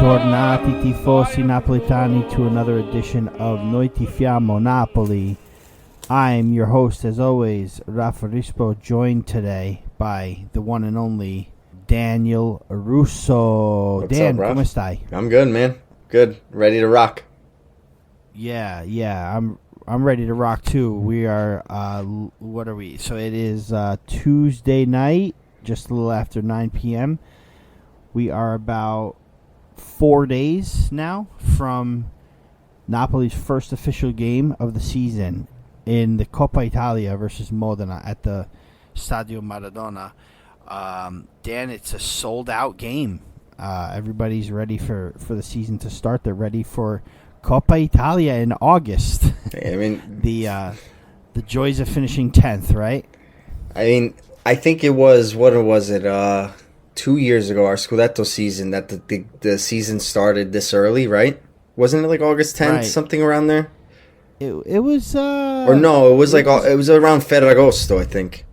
Bentornati tifosi napolitani to another edition of Noi Tifiamo Napoli. I'm your host, as always, Raffa Rispo, joined today by the one and only Daniel Russo. What's Dan, up, come stai? I'm good, man. Good. Ready to rock. Yeah, I'm ready to rock too. We are, what are we? So it is Tuesday night, just a little after 9 p.m. We are about 4 days now from Napoli's first official game of the season in the Coppa Italia versus Modena at the Stadio Maradona. Dan, it's a sold-out game. Everybody's ready for the season to start. They're ready for Coppa Italia in August. I mean, the joys of finishing 10th, right? I mean, I think it was, what was it, 2 years ago, our Scudetto season, that the season started this early, right? Wasn't it like August 10th, right. Something around there? It was... or no, it was around Ferragosto, I think.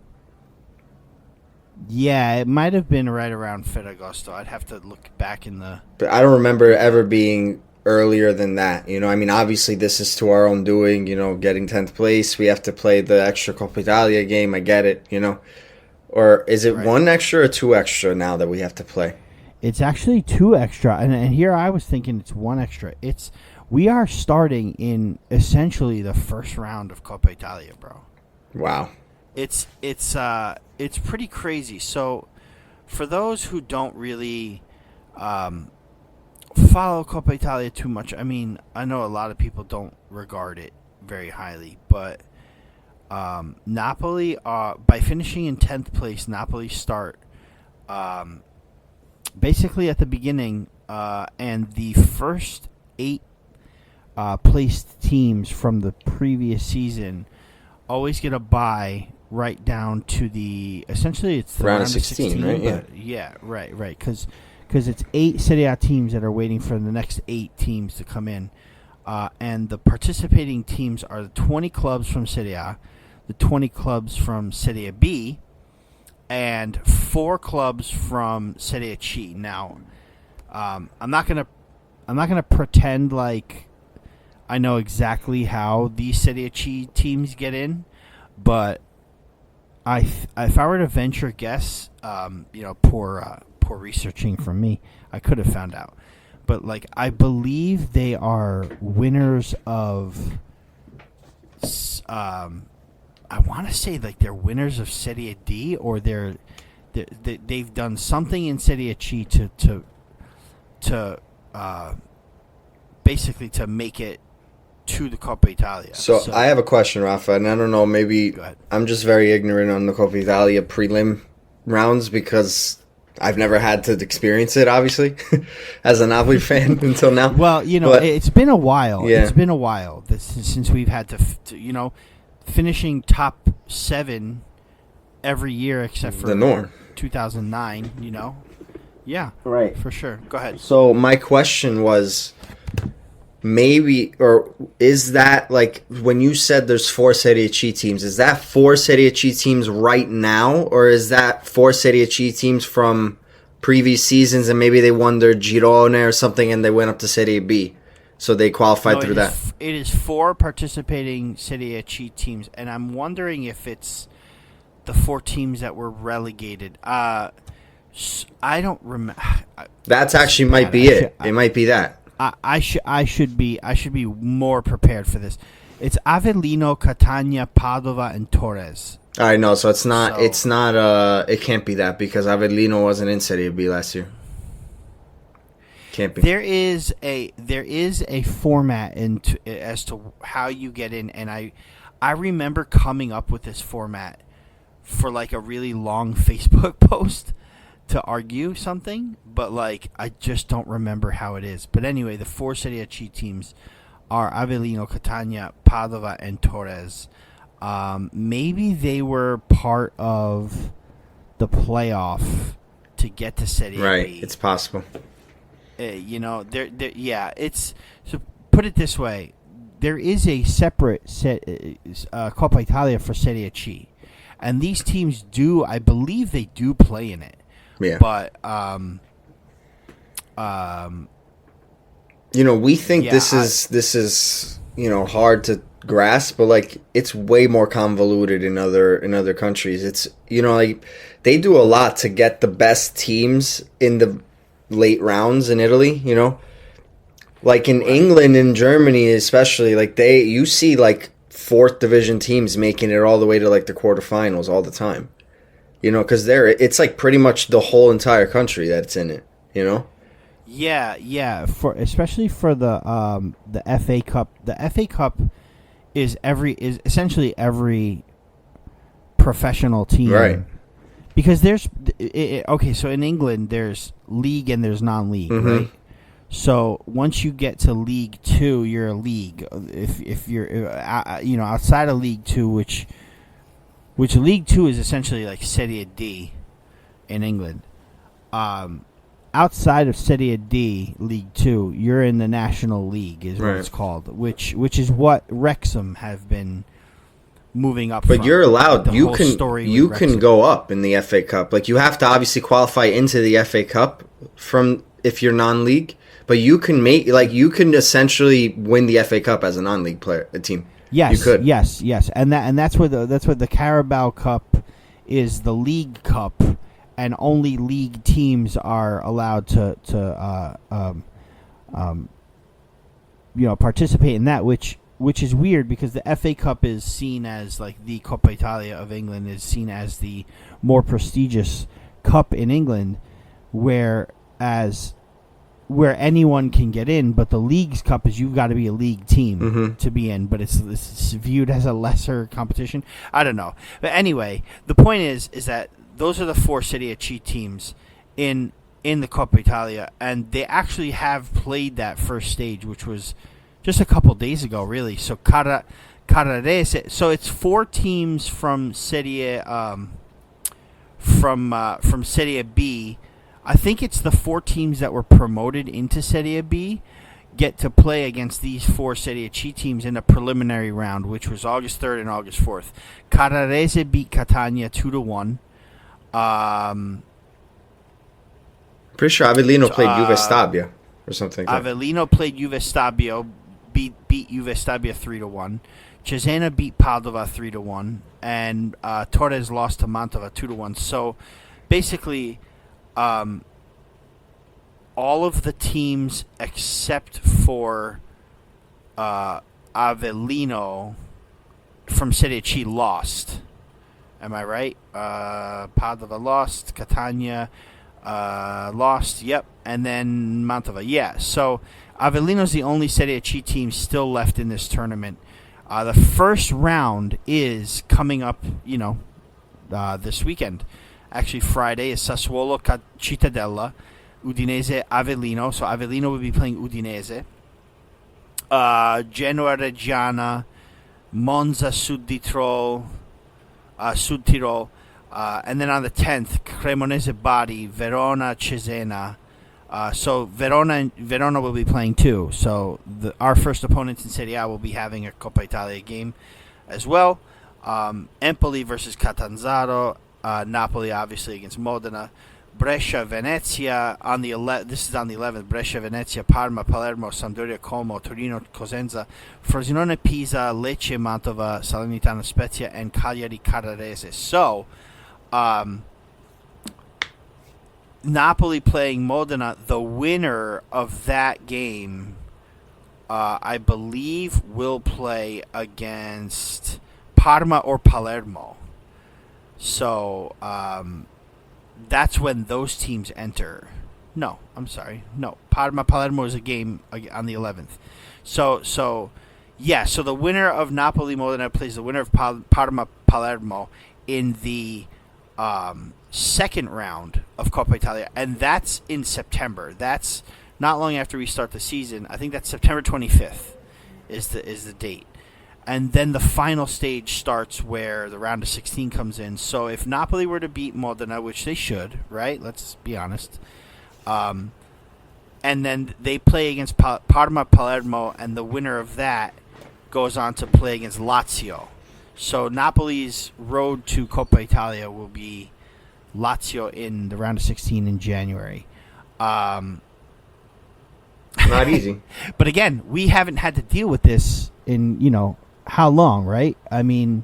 Yeah, it might have been right around Ferragosto. I'd have to look back in the... But I don't remember ever being earlier than that. You know, I mean, obviously this is to our own doing, you know, getting 10th place. We have to play the extra Coppa Italia game. I get it, you know. Or is it one extra or two extra now that we have to play? It's actually two extra. And here I was thinking it's one extra. We are starting in essentially the first round of Coppa Italia, bro. Wow. It's pretty crazy. So for those who don't really follow Coppa Italia too much, I mean, I know a lot of people don't regard it very highly, but Napoli, by finishing in 10th place, Napoli start basically at the beginning, and the first 8 placed teams from the previous season always get a bye right down to essentially it's the round of 16, right? Yeah, right, because it's 8 Serie A teams that are waiting for the next 8 teams to come in, and the participating teams are the 20 clubs from Serie A, the 20 clubs from Serie B, and 4 clubs from Serie C. Now, I'm not gonna pretend like I know exactly how these Serie C teams get in, but if I were to venture a guess, poor researching from me, I could have found out, but like I believe they are winners of. I want to say like they're winners of Serie D, or they've done something in Serie C to basically to make it to the Coppa Italia. So I have a question, Raffa, and I don't know, maybe I'm just very ignorant on the Coppa Italia prelim rounds because I've never had to experience it, obviously, as a Napoli fan until now. Well, it's been a while. Yeah. It's been a while since we've had to finishing top 7 every year except for the norm. 2009, Yeah. Right. For sure. Go ahead. So my question was, maybe, or is that, like, when you said there's 4 Serie C teams, is that 4 Serie C teams right now, or is that 4 Serie C teams from previous seasons and maybe they won their Girone or something and they went up to Serie B? So they qualified through that. It is 4 participating Serie C teams, and I'm wondering if it's the 4 teams that were relegated. I don't remember. That's actually might be it. It might be that. I should be more prepared for this. It's Avellino, Catania, Padova, and Torres. I know. So it's not. It can't be that because Avellino wasn't in Serie B last year. Can't be. There is a format as to how you get in, and I remember coming up with this format for like a really long Facebook post to argue something, but like I just don't remember how it is. But anyway, the four Serie C teams are Avellino, Catania, Padova, and Torres. Maybe they were part of the playoff to get to Serie B. Right, it's possible. Yeah, it's so. Put it this way: there is a separate Coppa Italia for Serie C, and these teams I believe they do play in it. Yeah. But we think this is hard to grasp, but like it's way more convoluted in other countries. It's like they do a lot to get the best teams in the late rounds in Italy, like in England and Germany especially, like you see like fourth division teams making it all the way to like the quarterfinals all the time. Because it's like pretty much the whole entire country that's in it. Yeah. Especially for the FA Cup. The FA Cup is essentially every professional team, right? Because there's so in England there's league and there's non-league, right? So once you get to League 2, you're a league. If you're outside of League 2, which League 2 is essentially like Serie D in England. Outside of Serie D, League 2, you're in the National League, is what it's called, which is what Wrexham have been moving up. But you're allowed. You can can go up in the FA Cup. Like you have to obviously qualify into the FA Cup from if you're non-league. But you can essentially win the FA Cup as a non-league player, a team. Yes, you could. Yes, and that's where the Carabao Cup is the League Cup, and only league teams are allowed to participate in that, which is weird because the FA Cup is seen as like the Coppa Italia of England, is seen as the more prestigious cup in England, where anyone can get in, but the League's Cup is you've got to be a league team to be in, but it's viewed as a lesser competition. I don't know. But anyway, the point is that those are the four Serie C teams in the Coppa Italia, and they actually have played that first stage, which was just a couple days ago, really. So Carrarese, so it's four teams from Serie Serie B. I think it's the four teams that were promoted into Serie B get to play against these four Serie C teams in a preliminary round, which was August 3rd and August 4th. Carrarese beat Catania 2-1. Pretty sure Avellino played Juve Stabia or something like that. Avellino played Juve Stabia, beat Juve Stabia 3-1. Cesena beat Padova 3-1, and Torres lost to Mantova 2-1. So basically, all of the teams except for Avellino from Serie C lost. Am I right? Padova lost, Catania lost, yep, and then Mantova. Yeah, so Avellino's the only Serie C team still left in this tournament. The first round is coming up, this weekend. Actually, Friday is Sassuolo Cittadella, Udinese Avellino. So Avellino will be playing Udinese. Genoa Reggiana, Monza Sud Tirol, and then on the 10th, Cremonese Bari, Verona Cesena. So Verona will be playing too. So our first opponents in Serie A will be having a Coppa Italia game as well. Empoli versus Catanzaro. Napoli obviously against Modena. Brescia, Venezia on the 11th. This is on the 11th. Brescia, Venezia, Parma, Palermo, Sampdoria, Como, Torino, Cosenza, Frosinone, Pisa, Lecce, Mantova, Salernitana, Spezia, and Cagliari, Carrarese. So, Napoli playing Modena. The winner of that game, I believe, will play against Parma or Palermo. So, that's when those teams enter. No, I'm sorry. No, Palermo is a game on the 11th. So the winner of Napoli Modena plays the winner of Parma Palermo in the second round of Coppa Italia, and that's in September. That's not long after we start the season. I think that's September 25th is the date. And then the final stage starts where the round of 16 comes in. So if Napoli were to beat Modena, which they should, right? Let's be honest. And then they play against Parma Palermo, and the winner of that goes on to play against Lazio. So Napoli's road to Coppa Italia will be Lazio in the round of 16 in January. Not easy. But again, we haven't had to deal with this in, how long, right? I mean,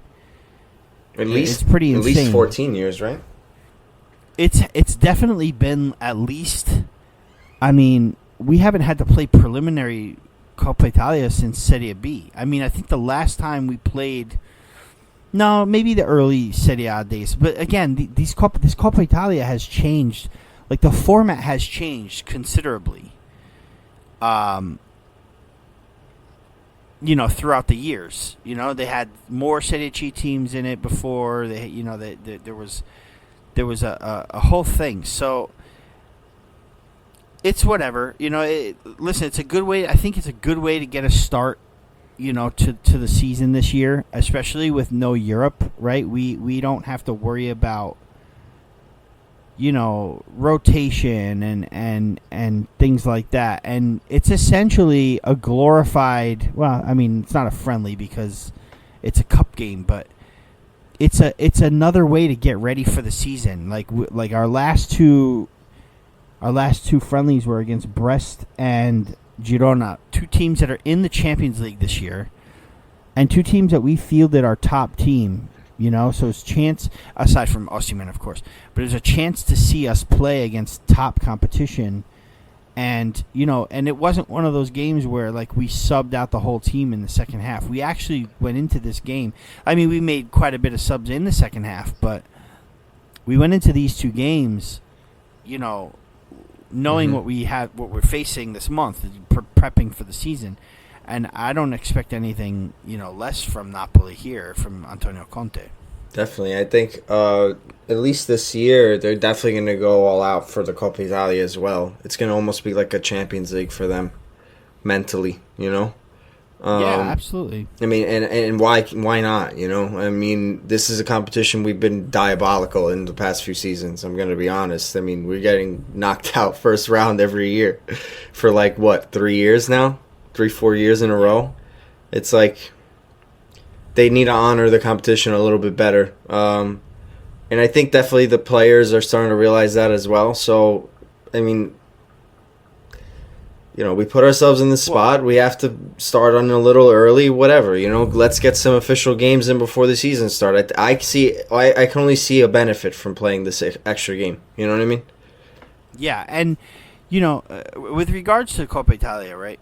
it's pretty insane. At least 14 years, right? It's definitely been at least. I mean, we haven't had to play preliminary Coppa Italia since Serie B. I mean, I think the last time we played, no, maybe the early Serie A days. But again, this Coppa Italia has changed. Like, the format has changed considerably. Throughout the years, they had more Serie C teams in it before. There was a whole thing. So it's whatever. Listen, it's a good way. I think it's a good way to get a start. To the season this year, especially with no Europe. Right? We don't have to worry about rotation and things like that. And it's essentially a glorified, well, I mean, it's not a friendly because it's a cup game, but it's another way to get ready for the season. Like our last two friendlies were against Brest and Girona, two teams that are in the Champions League this year, and two teams that we fielded our top team. So it's chance, aside from Osimhen, of course, but there's a chance to see us play against top competition. And, and it wasn't one of those games where, we subbed out the whole team in the second half. We actually went into this game. I mean, we made quite a bit of subs in the second half, but we went into these two games, knowing what we're facing this month, prepping for the season. And I don't expect anything, less from Napoli here, from Antonio Conte. Definitely. I think at least this year, they're definitely going to go all out for the Coppa Italia as well. It's going to almost be like a Champions League for them, mentally, Yeah, absolutely. I mean, and why not, I mean, this is a competition we've been diabolical in the past few seasons, I'm going to be honest. I mean, we're getting knocked out first round every year for 3 years now? 3-4 years in a row. It's like they need to honor the competition a little bit better. And I think definitely the players are starting to realize that as well. So, I mean, we put ourselves in this spot. We have to start on a little early, whatever. Let's get some official games in before the season starts. I can only see a benefit from playing this extra game. You know what I mean? Yeah, and, with regards to Coppa Italia, right?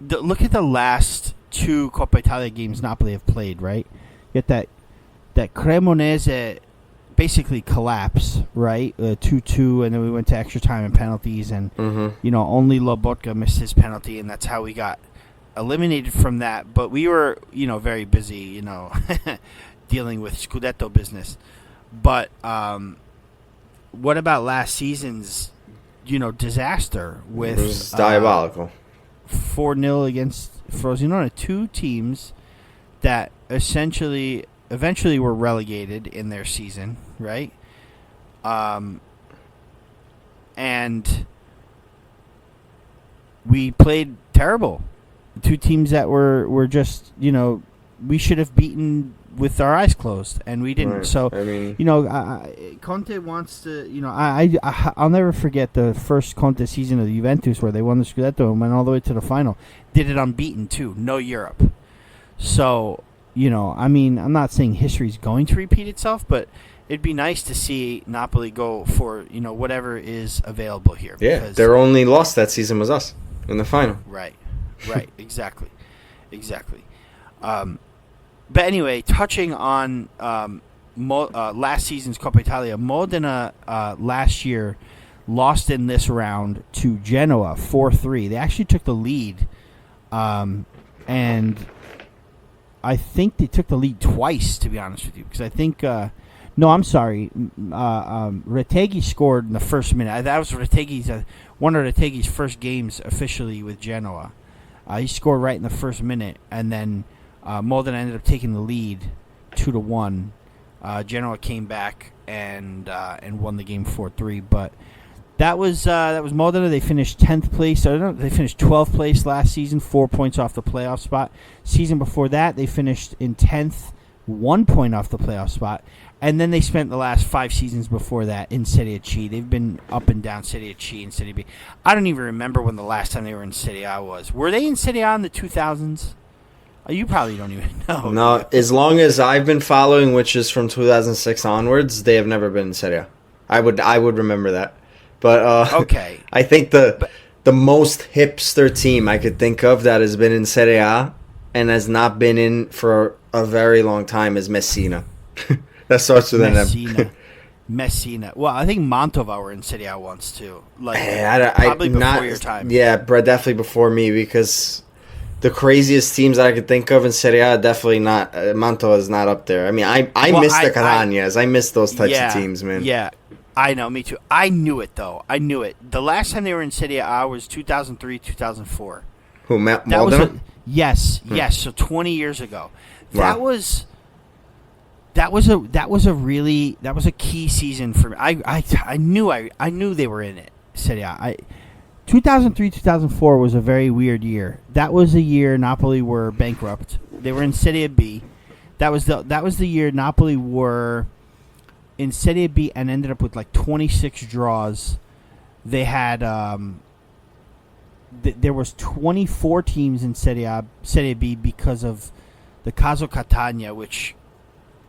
Look at the last two Coppa Italia games Napoli have played, right? You get that Cremonese basically collapse, right? 2-2, and then we went to extra time and penalties, and only Lobotka missed his penalty, and that's how we got eliminated from that. But we were, very busy, dealing with Scudetto business. But what about last season's disaster with it was diabolical 4-0 against Frosinone, two teams that eventually were relegated in their season, right? And we played terrible. Two teams that were just, we should have beaten with our eyes closed, and we didn't. Right. So, I mean, Conte wants to, I'll never forget the first Conte season of Juventus where they won the Scudetto and went all the way to the final. Did it unbeaten, too. No Europe. So, I mean, I'm not saying history's going to repeat itself, but it'd be nice to see Napoli go for, whatever is available here. Yeah, their only loss that season was us in the final. Right, exactly. But anyway, touching on last season's Coppa Italia, Modena last year lost in this round to Genoa 4-3. They actually took the lead, and I think they took the lead twice, to be honest with you, because I think No, I'm sorry. Retegui scored in the first minute. That was Retegui's one of Retegui's first games officially with Genoa. He scored right in the first minute, and then Modena ended up taking the lead 2-1. Genoa came back and won the game 4-3. But that was Modena. They finished 10th place. They finished 12th place last season, 4 points off the playoff spot. Season before that, they finished in 10th, 1 point off the playoff spot. And then they spent the last 5 seasons before that in Serie C. They've been up and down Serie C and Serie B. I don't even remember when the last time they were in Serie A was. Were they in Serie A in the 2000s? You probably don't even know. No, as long as I've been following, which is from 2006 onwards, they have never been in Serie A. I would remember that. But okay. I think the most hipster team I could think of that has been in Serie A and has not been in for a very long time is Messina. That starts with an M. Messina. Well, I think Mantova were in Serie A once too. Like probably before your time. Yeah, definitely before me, because the craziest teams that I could think of in Serie A, definitely not. Mantova is not up there. I mean, I miss the Catanias. I miss those types of teams, man. Yeah, I know. Me too. I knew it though. I knew it. The last time they were in Serie A was 2003, 2004. Who? Modena? Yes. So 20 years ago. That Wow. That was a key season for me. I knew they were in it. Serie A. 2003, 2004 was a very weird year. That was the year Napoli were bankrupt. They were in Serie B. That was the year Napoli were in Serie B and ended up with like 26 draws. They had there was 24 teams in Serie B because of the Caso Catania, which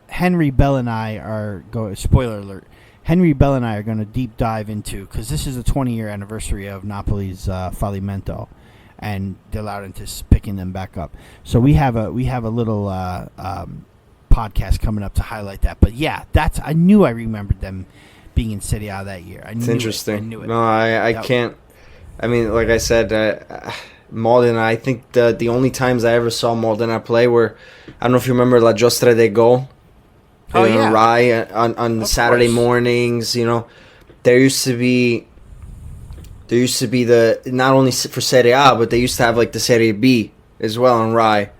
Henry Bell and I are spoiler alert. Henry Bell and I are going to deep dive into, because this is the 20-year anniversary of Napoli's fallimento, and De Laurentiis picking them back up. So we have a little podcast coming up to highlight that. But yeah, I knew I remembered them being in Serie A that year. It's interesting. I knew it. No, I can't. I mean, like I said, Modena. I think the only times I ever saw Modena play were, I don't know if you remember La Giostra dei Gol. Oh, yeah. Rye on Saturday mornings, there used to be the, not only for Serie A, but they used to have like the Serie B as well on Rye.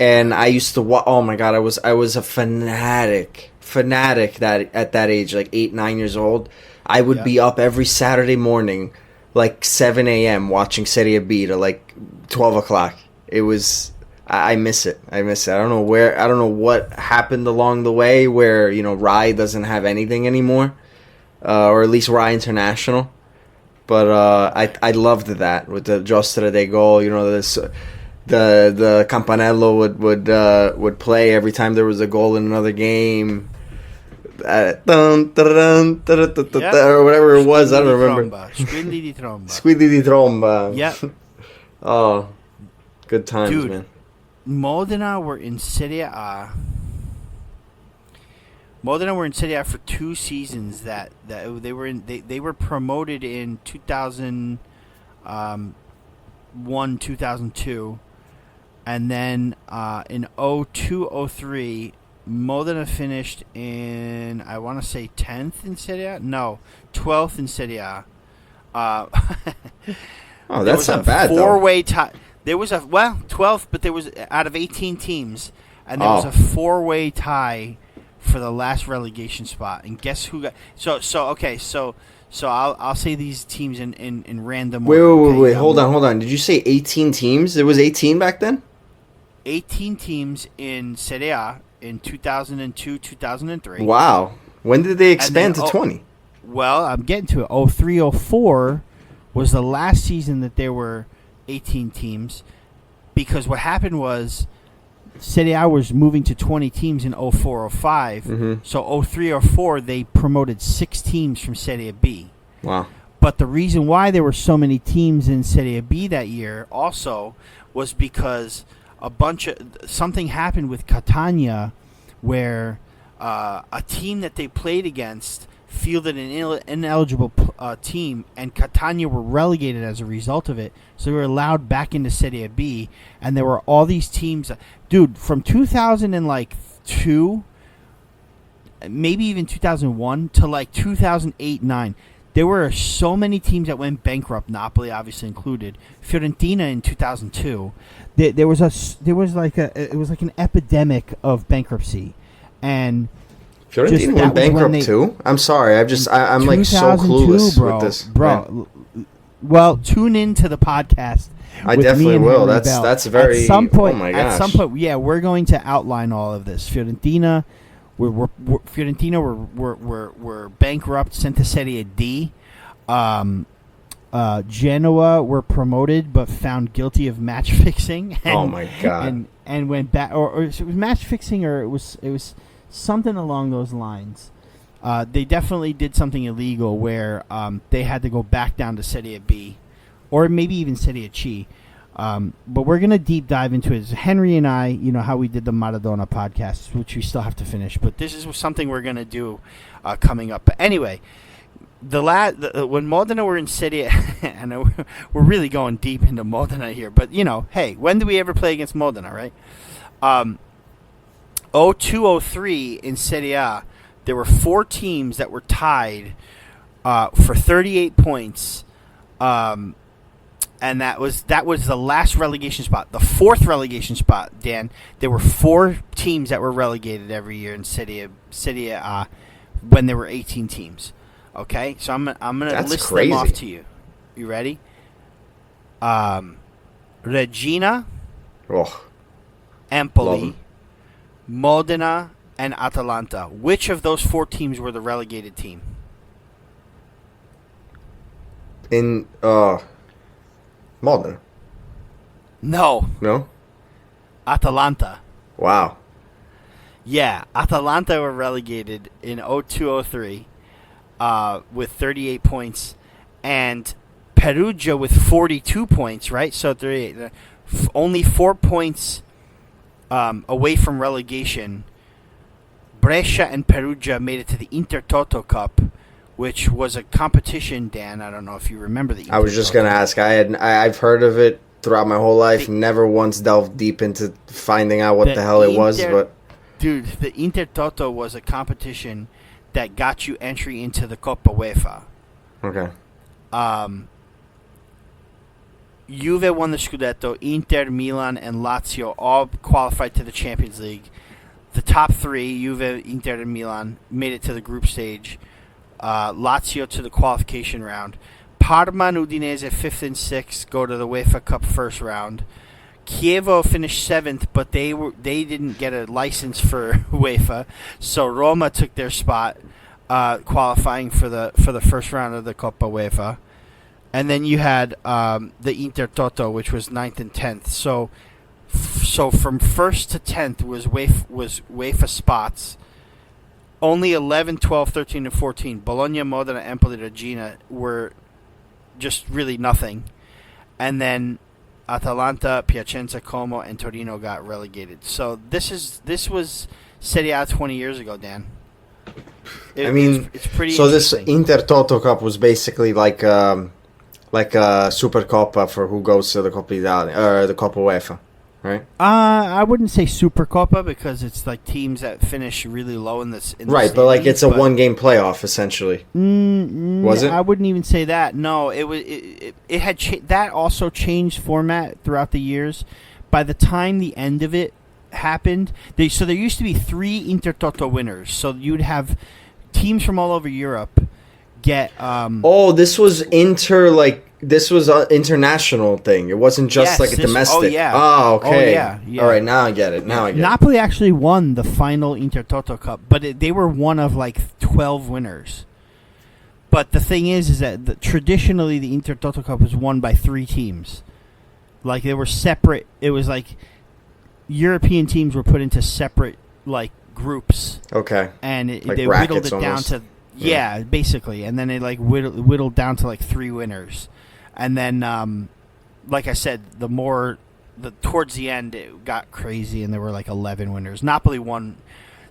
And I used to oh my god, I was a fanatic that at that age, like 8-9 years old. I would be up every Saturday morning like 7 a.m. watching Serie B to like 12 o'clock. It was, I miss it. I don't know what happened along the way where, Rye doesn't have anything anymore, or at least Rye International. But I loved that with the Giostra dei Gol. The Campanello would play every time there was a goal in another game. Or whatever it was, I don't remember. Squilli di tromba. Squilli di tromba. Yeah. Oh, good times, dude, man. Modena were in Serie A. Modena were in Serie A for 2 seasons. That they were in. They were promoted in 2001, 2002, and then in 02-03, Modena finished in, I want to say 10th in Serie A. No, 12th in Serie A. Oh, that's not bad. Four-way tie. There was 12th, but there was out of 18 teams, and there was a 4-way tie for the last relegation spot. And guess who got? So I'll say these teams in random. Wait. Hold on. Did you say 18 teams? There was 18 back then. 18 teams in Serie A in 2002, 2003. Wow. When did they expand to 20? Well, I'm getting to it. 03-04 was the last season that there were 18 teams, because what happened was Serie A was moving to 20 teams in 04-05. Mm-hmm. So 03-04 they promoted 6 teams from Serie B. Wow. But the reason why there were so many teams in Serie B that year also was because something happened with Catania, where a team that they played against fielded an ineligible team, and Catania were relegated as a result of it. So they were allowed back into Serie B, and there were all these teams. Dude, from 2002 maybe even 2001 to like 2008-9. There were so many teams that went bankrupt. Napoli, obviously included. Fiorentina in 2002. It was like an epidemic of bankruptcy, and Fiorentina went bankrupt too. I'm sorry. I'm like so clueless with this, bro. Well, tune in to the podcast. I definitely will. That's very. At some point, oh my gosh. yeah, we're going to outline all of this. Fiorentina, we're bankrupt, sent to Serie D. Genoa were promoted but found guilty of match fixing. Oh my god! And went back, or it was match fixing, or it was something along those lines. They definitely did something illegal where they had to go back down to Serie B, or maybe even Serie C. But we're going to deep dive into it. Henry and I, how we did the Maradona podcast, which we still have to finish. But this is something we're going to do coming up. But anyway, when Modena were in Serie, and we're really going deep into Modena here. But, hey, when do we ever play against Modena, right? 02-03 in Serie A, there were 4 teams that were tied for 38 points. And that was the last relegation spot, the 4th relegation spot. Dan, there were 4 teams that were relegated every year in Serie A when there were 18 teams. Okay, so I'm gonna list them off to you. You ready? Regina, Empoli, Modena, and Atalanta. Which of those 4 teams were the relegated team? In Modena. No. Atalanta. Wow. Yeah, Atalanta were relegated in 02-03 with 38 points, and Perugia with 42 points, right? So 38. Only 4 points away from relegation. Brescia and Perugia made it to the Intertoto Cup, which was a competition, Dan. I don't know if you remember the Intertoto. I was just going to ask. I've heard of it throughout my whole life. Never once delved deep into finding out what the hell it was. But dude, the Intertoto was a competition that got you entry into the Coppa UEFA. Okay. Juve won the Scudetto. Inter, Milan, and Lazio all qualified to the Champions League. The top 3, Juve, Inter, and Milan, made it to the group stage. Lazio to the qualification round. Parma and Udinese 5th and 6th go to the UEFA Cup first round. Chievo finished 7th, but they didn't get a license for UEFA, so Roma took their spot, qualifying for the first round of the Coppa UEFA. And then you had the Intertoto, which was 9th and 10th. So from 1st to 10th was UEFA spots. Only 11, 12, 13, and 14, Bologna, Modena, Empoli, Regina, were just really nothing. And then Atalanta, Piacenza, Como, and Torino got relegated. So this was Serie A 20 years ago, Dan. It's pretty. So this Intertoto Cup was basically like a Supercoppa for who goes to the Coppa Italia or the Coppa UEFA, right? I wouldn't say Supercoppa because it's like teams that finish really low in this. Right, but like it's a one-game playoff essentially. Was it? I wouldn't even say that. No, it was. It had that also changed format throughout the years. By the time the end of it happened, there used to be 3 Intertoto winners. So you'd have teams from all over Europe get. This was This was an international thing. It wasn't just a domestic. Oh, yeah. Oh, okay. Oh, yeah. All right, now I get it. Napoli actually won the final Intertoto Cup, but they were one of like 12 winners. But the thing is that traditionally the Intertoto Cup was won by 3 teams. Like they were separate. It was like European teams were put into separate like groups. Okay. And like they whittled it almost down to basically, and then they like whittled down to like 3 winners. And then, like I said, towards the end, it got crazy, and there were like 11 winners. Napoli won.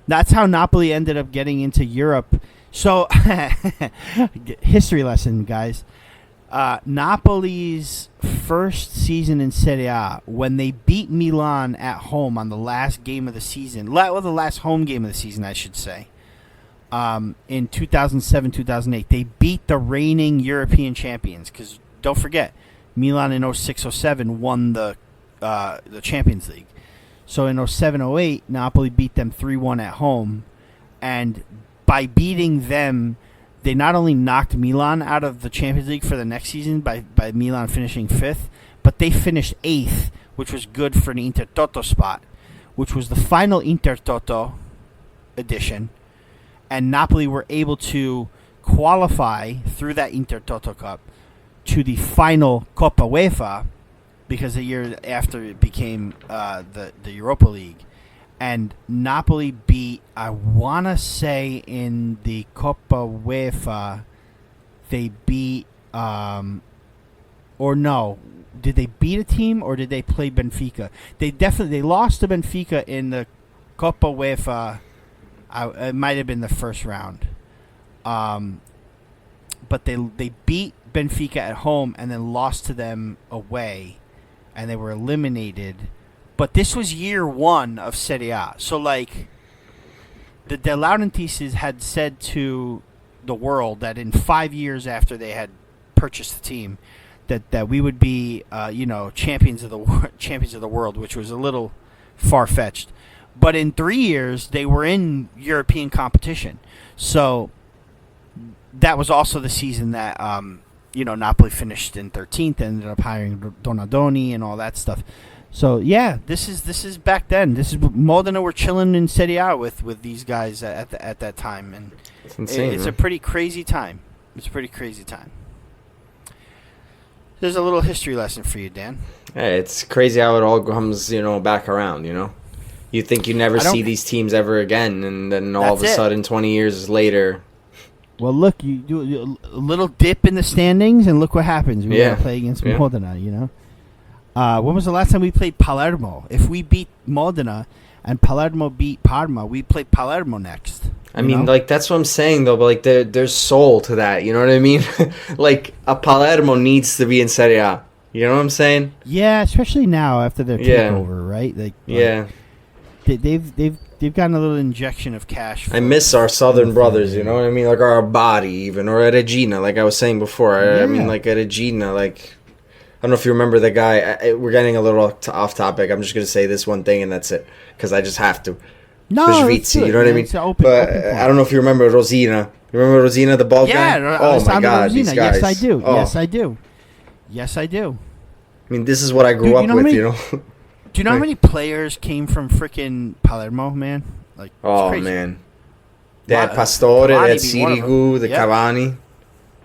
That's how Napoli ended up getting into Europe. So, history lesson, guys. Napoli's first season in Serie A, when they beat Milan at home on the last game of the season, the last home game of the season, I should say. in 2007, 2008. They beat the reigning European champions because don't forget, Milan in 06-07 won the Champions League. So in 07-08, Napoli beat them 3-1 at home, and by beating them, they not only knocked Milan out of the Champions League for the next season by Milan finishing 5th, but they finished 8th, which was good for an Intertoto spot, which was the final Intertoto edition, and Napoli were able to qualify through that Intertoto Cup to the final Coppa UEFA, because a year after it became the Europa League. And Napoli beat, I want to say in the Coppa UEFA, they beat, or no, did they beat a team or did they play Benfica? They lost to Benfica in the Coppa UEFA. It might have been the first round. But they beat Benfica at home and then lost to them away, and they were eliminated. But this was year 1 of Serie A. So, like, the De Laurentiis had said to the world that in 5 years after they had purchased the team, that we would be, champions of the world, which was a little far-fetched. But in 3 years, they were in European competition. So that was also the season that, Napoli finished in 13th, ended up hiring Donadoni and all that stuff. So yeah, this is back then. This is Modena were chilling in Serie A with these guys at that time, and it's insane. It's a pretty crazy time. It's a pretty crazy time. There's a little history lesson for you, Dan. Hey, it's crazy how it all comes, back around. You think you never see these teams ever again, and then all of a sudden, 20 years later. Well, look, you do a little dip in the standings, and look what happens. We gotta play against Modena, When was the last time we played Palermo? If we beat Modena and Palermo beat Parma, we play Palermo next. I mean, that's what I'm saying, though. But, there's soul to that. You know what I mean? A Palermo needs to be in Serie A. You know what I'm saying? Yeah, especially now after their takeover, right? They've gotten a little injection of cash. I miss our southern brothers, you know what I mean? Like our Bari, even, or a Regina, like I was saying before. I mean, like a Regina, I don't know if you remember the guy. We're getting a little off topic. I'm just going to say this one thing, and that's it, because I just have to. No, Svizzi, you know what I mean? Open I don't know if you remember Rosina. You remember Rosina, the bald guy? Yeah, oh my God, Rosina. These guys. Yes, I do. Oh. Yes, I do. I mean, this is what I grew up with, Do you know how many players came from freaking Palermo, man? Man. They had Pastore, they had Sirigu, the Cavani,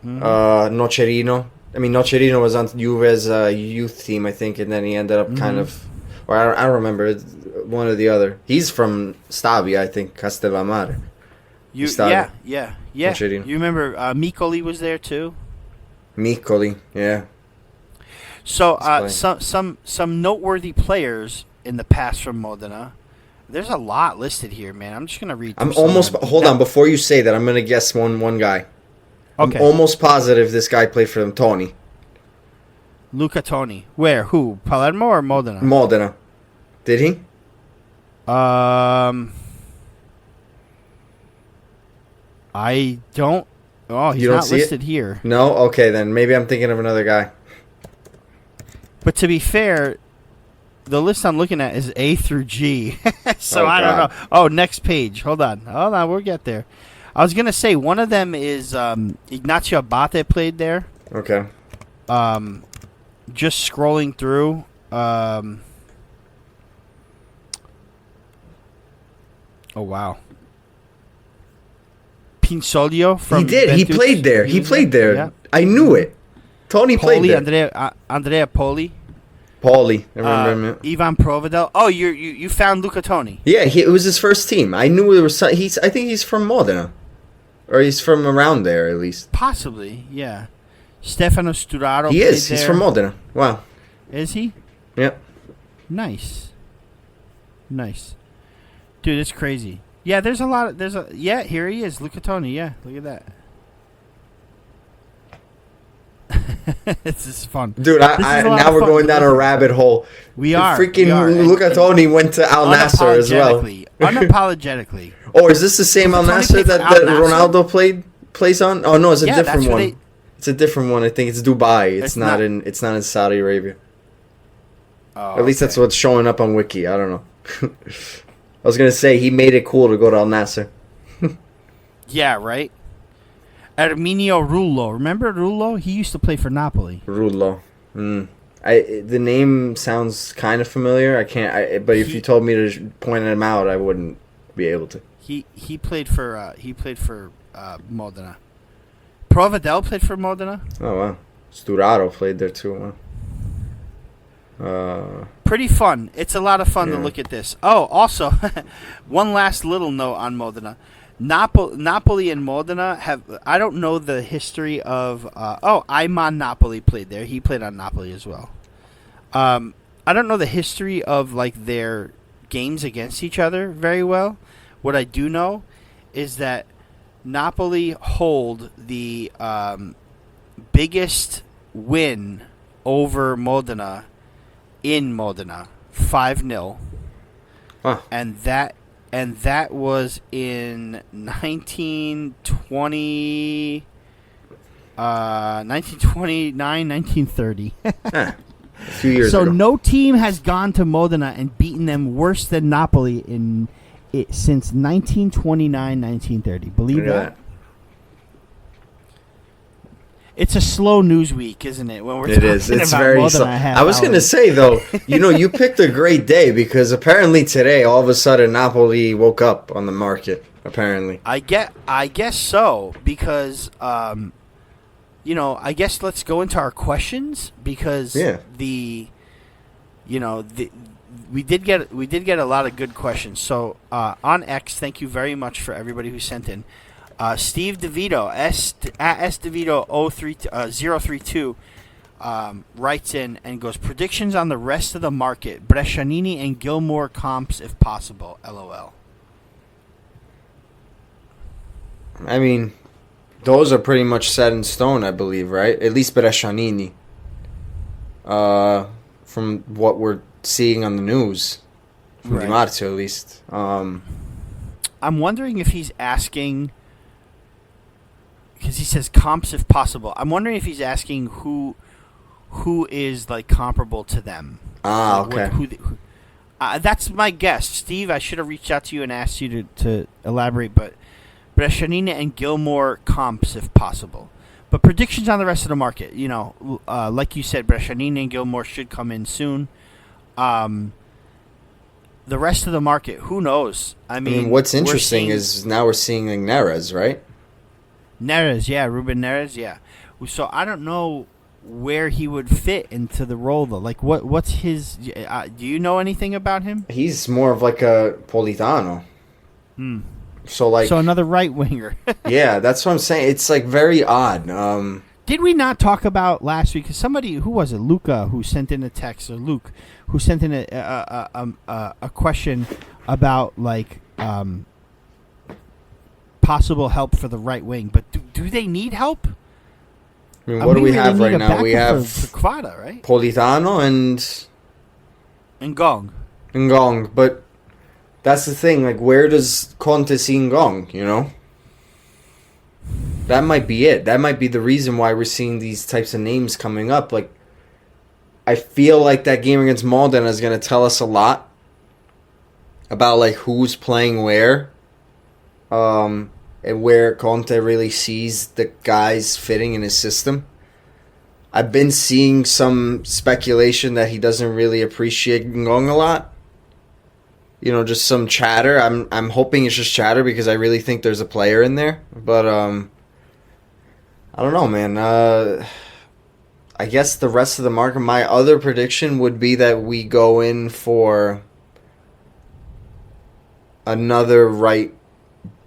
Nocerino. I mean, Nocerino was on Juve's youth team, I think, and then he ended up kind of... Or I don't remember, one or the other. He's from Stabia, I think, Castellammare. Yeah. Nocerino. You remember Micoli was there, too? Micoli, yeah. So some noteworthy players in the past from Modena. There's a lot listed here, man. I'm just gonna read. Hold on, before you say that, I'm gonna guess one guy. Okay. I'm almost positive this guy played for them. Toni. Luca Toni. Where? Who? Palermo or Modena? Modena. Did he? I don't. Oh, he's not listed here. No. Okay, then maybe I'm thinking of another guy. But to be fair, the list I'm looking at is A through G. So I don't know. Oh, next page. Hold on. We'll get there. I was going to say one of them is Ignacio Abate played there. Okay. Just scrolling through. Oh, wow. Pinsolio from He did. He played there. Yeah. I knew it. Toni played there. Andrea Poli. I remember him. Ivan Provedel. Oh, you found Luca Toni. Yeah, it was his first team. I knew there was. I think he's from Modena, or he's from around there at least. Possibly, yeah. Stefano Sturaro. He is. He's from Modena. Wow. Is he? Yep. Nice. Dude, it's crazy. Yeah, there's a lot. Yeah, here he is, Luca Toni. Yeah, look at that. This is fun, dude. Now we're going down a rabbit hole. We are. Freaking Luca Toni went to Al Nassr as well. Unapologetically. Oh, is this the same Al Nassr that Ronaldo plays on? Oh no, it's a different one. It's a different one. I think it's Dubai. It's not in Saudi Arabia. Oh, At least that's what's showing up on Wiki. I don't know. I was gonna say he made it cool to go to Al Nassr. Yeah, right. Arminio Rullo. Remember Rullo? He used to play for Napoli. Rullo. The name sounds kind of familiar. But if you told me to point him out, I wouldn't be able to. He played for Modena. Provedel played for Modena. Oh wow. Sturaro played there too. Wow. Pretty fun. It's a lot of fun to look at this. Oh, also, one last little note on Modena. Napoli and Modena have. I don't know the history of. Ayman Napoli played there. He played on Napoli as well. I don't know the history of like their games against each other very well. What I do know is that Napoli hold the biggest win over Modena in Modena, 5-0, Huh. and that was in 1929, 1930. A few years So ago. no team has gone to Modena and beaten them worse than Napoli since 1929, 1930. Believe Look at that? It's a slow news week, isn't it? When we're talking It's about very Modena slow. half I was hour. going to say, though, you picked a great day because apparently today, all of a sudden, Napoli woke up on the market, apparently. I guess so, because, I guess let's go into our questions, because we did get a lot of good questions. So on X, thank you very much for everybody who sent in. Steve DeVito, SDeVito032, writes in and goes, predictions on the rest of the market, Brescianini and Gilmore comps if possible, LOL. I mean, those are pretty much set in stone, I believe, right? At least Brescianini. From what we're seeing on the news. From Di Marzio, at least. I'm wondering if he's asking... Because he says comps if possible. I'm wondering if he's asking who is like comparable to them. Okay. That's my guess, Steve. I should have reached out to you and asked you to elaborate, but Brescianini and Gilmore comps if possible. But predictions on the rest of the market. Like you said, Brescianini and Gilmore should come in soon. The rest of the market, who knows? I mean what's interesting is now we're seeing like Neres, right? Neres, yeah, Ruben Neres, yeah. So I don't know where he would fit into the role, though. Like, what's his... do you know anything about him? He's more of like a Politano. So another right winger. Yeah, that's what I'm saying. It's like very odd. Did we not talk about last week? Somebody, who was it? Luca, who sent in a text, or Luke, who sent in a question about like possible help for the right wing. But do they need help? I mean, what do we have right now? We have for Quada, right? Politano and Gong. But that's the thing. Like, where does Conte see Ngong? That might be it. That might be the reason why we're seeing these types of names coming up. Like, I feel like that game against Modena is going to tell us a lot about like who's playing where, and where Conte really sees the guys fitting in his system. I've been seeing some speculation that he doesn't really appreciate Ngong a lot. Just some chatter. I'm hoping it's just chatter because I really think there's a player in there. But I don't know, man. I guess the rest of the market, my other prediction would be that we go in for another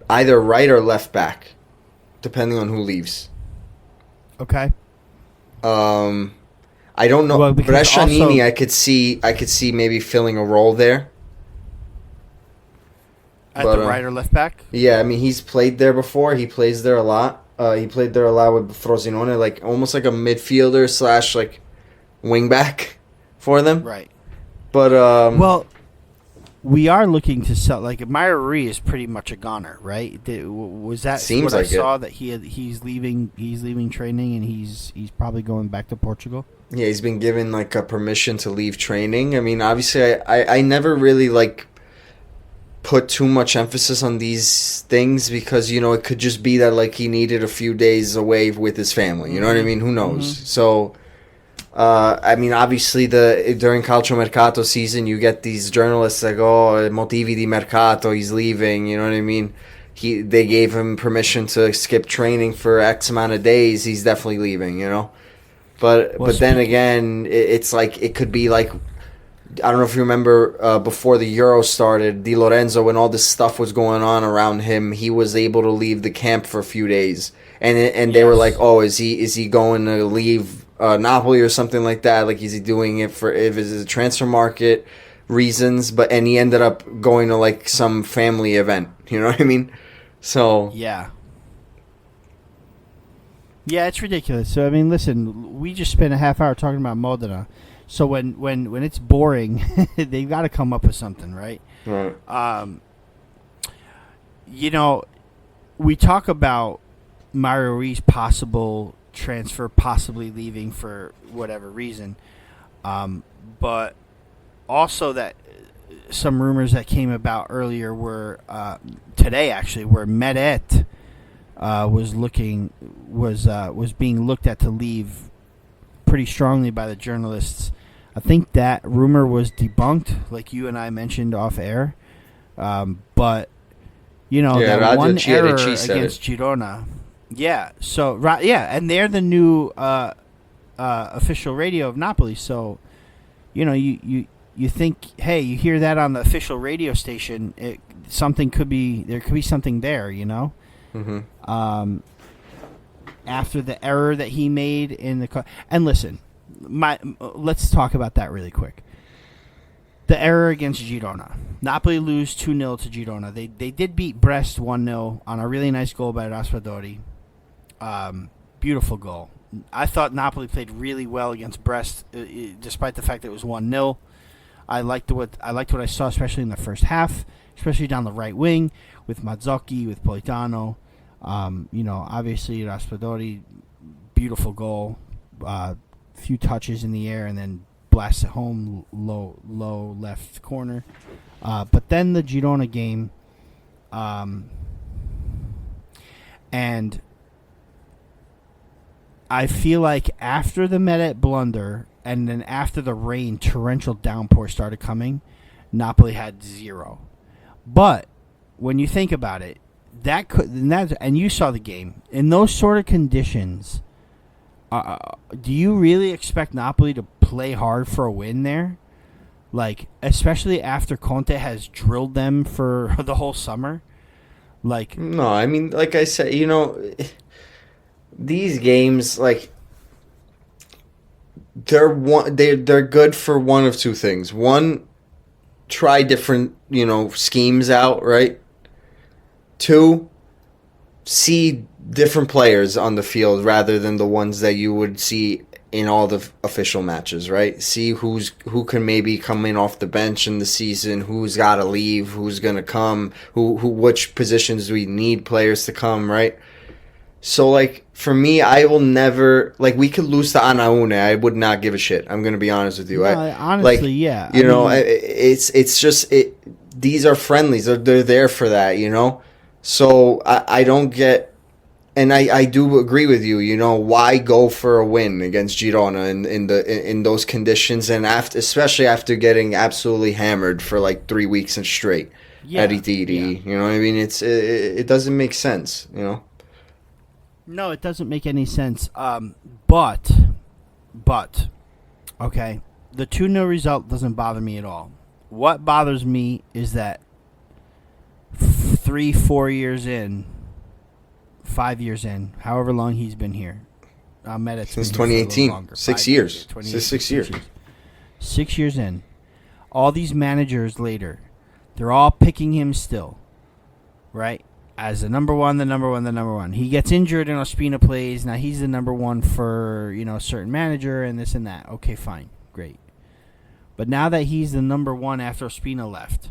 either right or left back, depending on who leaves. Okay. I don't know. Well, Brescianini, I could see maybe filling a role there. At the right or left back? Yeah, I mean, he's played there before. He plays there a lot. He played there a lot with Frosinone, like almost like a midfielder / like wing back for them. Right. But we are looking to sell. Like Myri is pretty much a goner, right? Was that Seems what like I saw that he's leaving? He's leaving training and he's probably going back to Portugal. Yeah, he's been given like a permission to leave training. I mean, obviously, I never really like put too much emphasis on these things because it could just be that like he needed a few days away with his family. You know what I mean? Who knows? So. I mean, obviously, during calciomercato season, you get these journalists that go, "Oh, motivi di mercato, he's leaving." You know what I mean? They gave him permission to skip training for X amount of days. He's definitely leaving. But then again, it's like it could be like I don't know if you remember before the Euro started, Di Lorenzo, when all this stuff was going on around him, he was able to leave the camp for a few days, and they were like, "Oh, is he going to leave?" Napoli or something like that. Like, is he doing it if it's a transfer market reasons? And he ended up going to like some family event. You know what I mean? So yeah, it's ridiculous. So I mean, listen, we just spent a half hour talking about Modena. So when it's boring, they've got to come up with something, right? Right. We talk about Mario Ruiz possible transfer, possibly leaving for whatever reason, but also that some rumors that came about earlier were today actually, where Meret was being looked at to leave pretty strongly by the journalists. I think that rumor was debunked, like you and I mentioned off air, but that one error against Girona. Yeah. So and they're the new official radio of Napoli. So, you think, hey, you hear that on the official radio station, there could be something there, Mm-hmm. After the error that he made in the and listen, let's talk about that really quick. The error against Girona. Napoli lose 2-0 to Girona. They did beat Brest 1-0 on a really nice goal by Raspadori. Beautiful goal. I thought Napoli played really well against Brest, despite the fact that it was 1-0. I liked what I saw, especially in the first half, especially down the right wing with Mazzocchi, with Politano. Obviously Raspadori, beautiful goal. Few touches in the air and then blasts it home, low left corner. But then the Girona game, and I feel like after the Meret blunder and then after the rain, torrential downpour started coming, Napoli had 0. But when you think about it, and you saw the game in those sort of conditions. Do you really expect Napoli to play hard for a win there? Like, especially after Conte has drilled them for the whole summer? Like, no, I mean, like I said, these games, like, they're good for one of two things. One, try different, schemes out, right? Two, see different players on the field rather than the ones that you would see in all the official matches, right? See who can maybe come in off the bench in the season, who's got to leave, who's going to come, which positions do we need players to come, right? So, like, for me, I will never, like, we could lose to Anaune. I would not give a shit. I'm going to be honest with you. No, honestly, like, yeah. It's just, these are friendlies. They're there for that, So, I don't get, and I do agree with you, why go for a win against Girona in those conditions, and especially after getting absolutely hammered for, like, 3 weeks and straight at Itiri. You know what I mean? It doesn't make sense, No, it doesn't make any sense. But, okay, the 2-0 result doesn't bother me at all. What bothers me is that 3-4 years in, 5 years in, however long he's been here. Since 2018. 6 years. 6 years. 6 years in. All these managers later, they're all picking him still, right? As the number one. He gets injured and Ospina plays. Now he's the number one for, a certain manager and this and that. Okay, fine. Great. But now that he's the number one after Ospina left,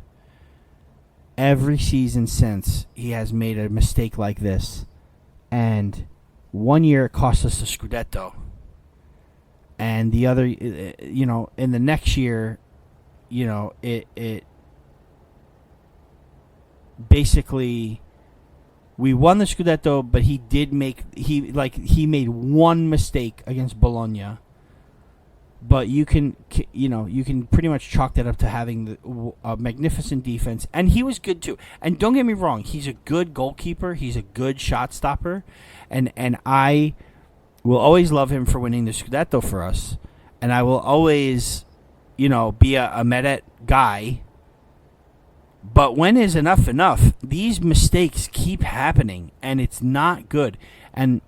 every season since, he has made a mistake like this. And one year it cost us the Scudetto. And the other, in the next year, it basically, we won the Scudetto, but he made one mistake against Bologna. But you can pretty much chalk that up to having a magnificent defense, and he was good too. And don't get me wrong, he's a good goalkeeper, he's a good shot stopper, and I will always love him for winning the Scudetto for us, and I will always, be a Meret guy. But when is enough? These mistakes keep happening, and it's not good. And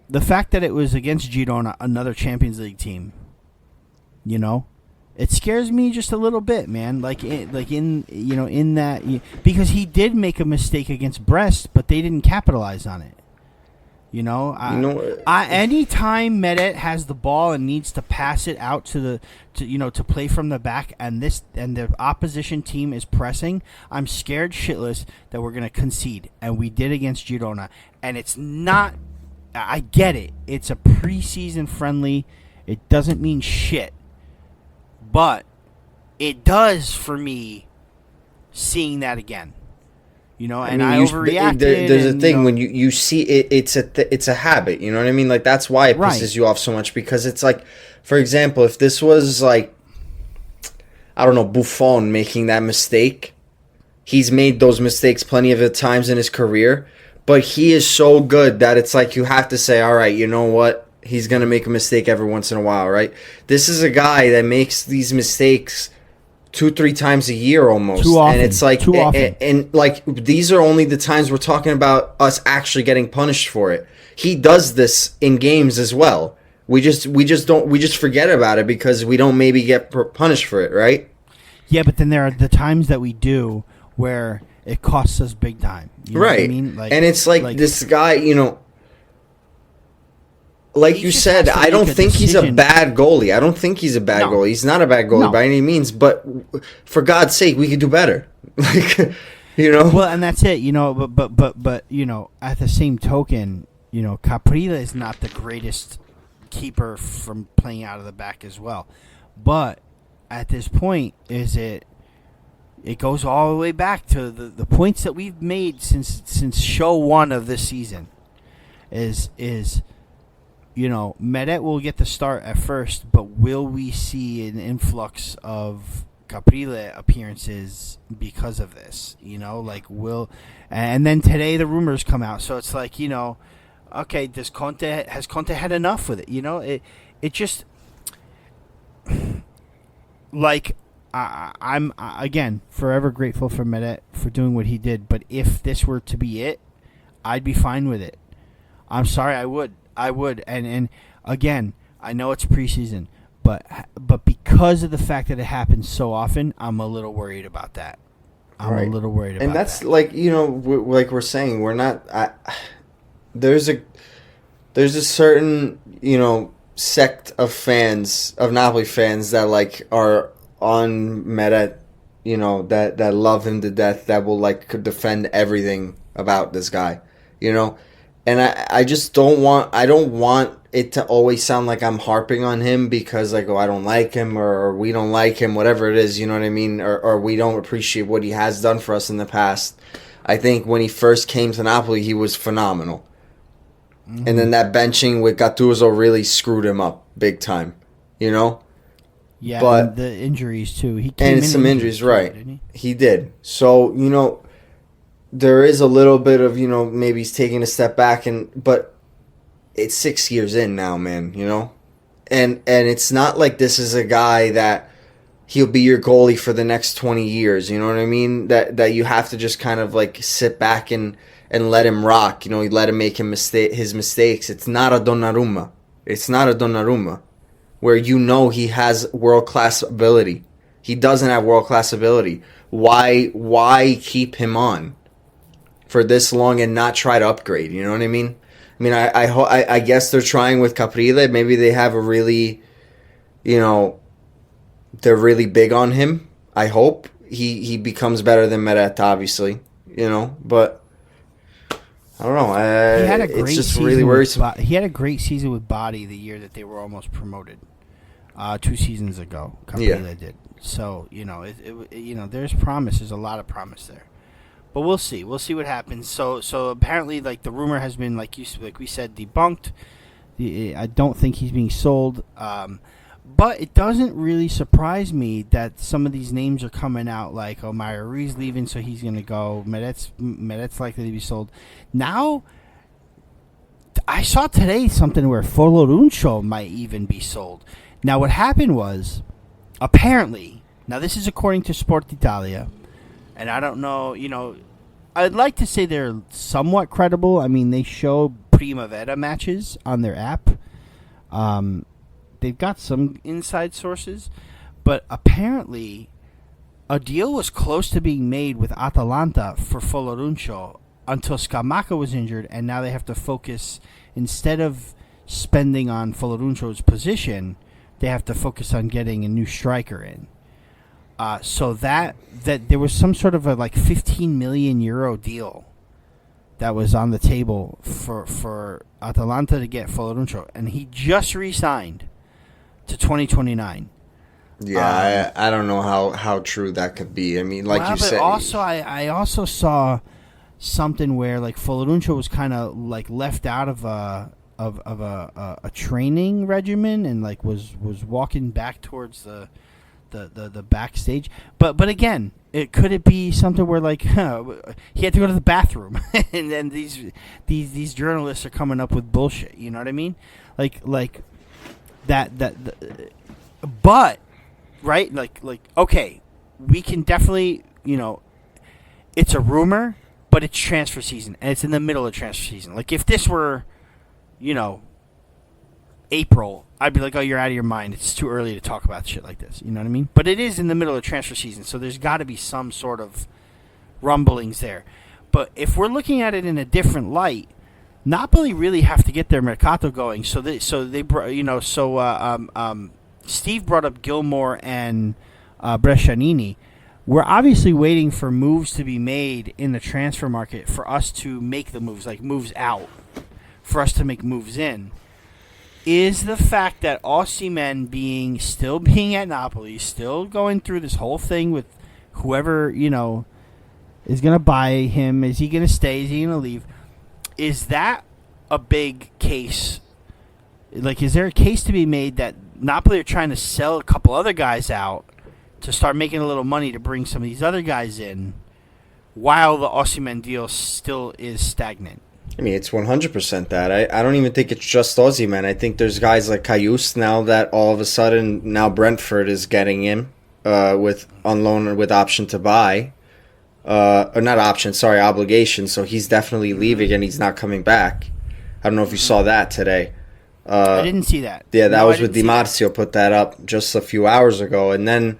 the fact that it was against Girona, another Champions League team, it scares me just a little bit, man. In that, because he did make a mistake against Brest, but they didn't capitalize on it. Anytime Meret has the ball and needs to pass it out to play from the back, and the opposition team is pressing, I'm scared shitless that we're gonna concede, and we did against Girona, and it's not. I get it. It's a preseason friendly. It doesn't mean shit. But it does for me seeing that again. I overreacted. There's a thing when you see it, it's a habit. You know what I mean? Like, that's why it pisses you off so much, because it's like, for example, if this was like, I don't know, Buffon making that mistake, he's made those mistakes plenty of times in his career. But he is so good that it's like you have to say, all right, you know what? He's going to make a mistake every once in a while, right? This is a guy that makes these mistakes 2-3 times a year almost. Too often. And it's like, Too often. And these are only the times we're talking about us actually getting punished for it. He does this in games as well. We just forget about it because we don't maybe get punished for it, right? Yeah, but then there are the times that we do where it costs us big time. You know right. what I mean? And it's like this guy, like you said, I don't think he's a bad goalie. I don't think he's a bad goalie. He's not a bad goalie by any means. But for God's sake, we could do better. Well, and that's it. But at the same token, Caprile is not the greatest keeper from playing out of the back as well. But at this point, it goes all the way back to the points that we've made since show one of this season. Is Meret will get the start at first, but will we see an influx of Caprile appearances because of this? And then today the rumors come out, so it's like, okay, has Conte had enough with it? It just like. I'm again forever grateful for Meret for doing what he did, but if this were to be it, I'd be fine with it. I'm sorry, I would, and again, I know it's preseason, but because of the fact that it happens so often, I'm a little worried about that. A little worried about that. And that's that. Like like we're saying, we're not. There's a certain sect of fans, of Napoli fans, that like are on Meret, that love him to death, that will could defend everything about this guy, and I just don't want it to always sound like I'm harping on him because I don't like him or we don't like him, whatever it is, you know what I mean, or we don't appreciate what he has done for us in the past. I think when he first came to Napoli, he was phenomenal. Mm-hmm. And then that benching with Gattuso really screwed him up big time, Yeah, but and the injuries too. He came and some injuries, right? Didn't he did. So there is a little bit of maybe he's taking a step back, but it's 6 years in now, man. And it's not like this is a guy that he'll be your goalie for the next 20 years. You know what I mean? That you have to just kind of sit back and let him rock. You let him make his mistakes. It's not a Donnarumma. Where he has world-class ability. He doesn't have world-class ability. Why keep him on for this long and not try to upgrade? You know what I mean? I guess they're trying with Caprile. Maybe they have a really, they're really big on him. I hope. he becomes better than Meret, obviously, but I don't know. He had a great it's just season really worrisome. he had a great season with Body the year that they were almost promoted. 2 seasons ago, Capella did. So there's promise. There's a lot of promise there, but we'll see. We'll see what happens. So apparently, like the rumor has been like we said, debunked. I don't think he's being sold. But it doesn't really surprise me that some of these names are coming out, like Myri's leaving, so he's going to go. Meret's likely to be sold. Now, I saw today something where Folorunso might even be sold. Now, what happened was, apparently, now this is according to Sport Italia, and I don't know, I'd like to say they're somewhat credible. I mean, they show Primavera matches on their app. They've got some inside sources, but apparently a deal was close to being made with Atalanta for Folorunso until Scamacca was injured, and now they have to focus, instead of spending on Folorunso's position, they have to focus on getting a new striker in. So that there was some sort of a like 15 million euro deal that was on the table for Atalanta to get Folorunso, and he just re-signed to 2029. Yeah, I don't know how true that could be. I mean, like you said. Also, I also saw something where like Folorunso was kind of like left out of a training regimen and like was walking back towards the backstage. But again, could it be something where like he had to go to the bathroom and then these journalists are coming up with bullshit? You know what I mean? Like. But right, like okay, we can definitely, it's a rumor, but it's transfer season and it's in the middle of transfer season. Like if this were, April, I'd be like, oh, you're out of your mind. It's too early to talk about shit like this. You know what I mean? But it is in the middle of transfer season, so there's got to be some sort of rumblings there. But if we're looking at it in a different light, Napoli really have to get their mercato going. Steve brought up Gilmore and Brescianini. We're obviously waiting for moves to be made in the transfer market for us to make the moves, like moves out, for us to make moves in. Is the fact that Osimhen still being at Napoli, still going through this whole thing with whoever, is going to buy him, is he going to stay, is he going to leave? Is that a big case? Like, is there a case to be made that Napoli are trying to sell a couple other guys out to start making a little money to bring some of these other guys in while the Osimhen deal still is stagnant? I mean, it's 100% that. I don't even think it's just Osimhen. I think there's guys like Cayuse now that all of a sudden now Brentford is getting him on loan with option to buy. Or not option, sorry, obligation. So he's definitely leaving and he's not coming back. I don't know if you saw that today. I didn't see that. Yeah, that was with Di Marzio, put that up just a few hours ago. And then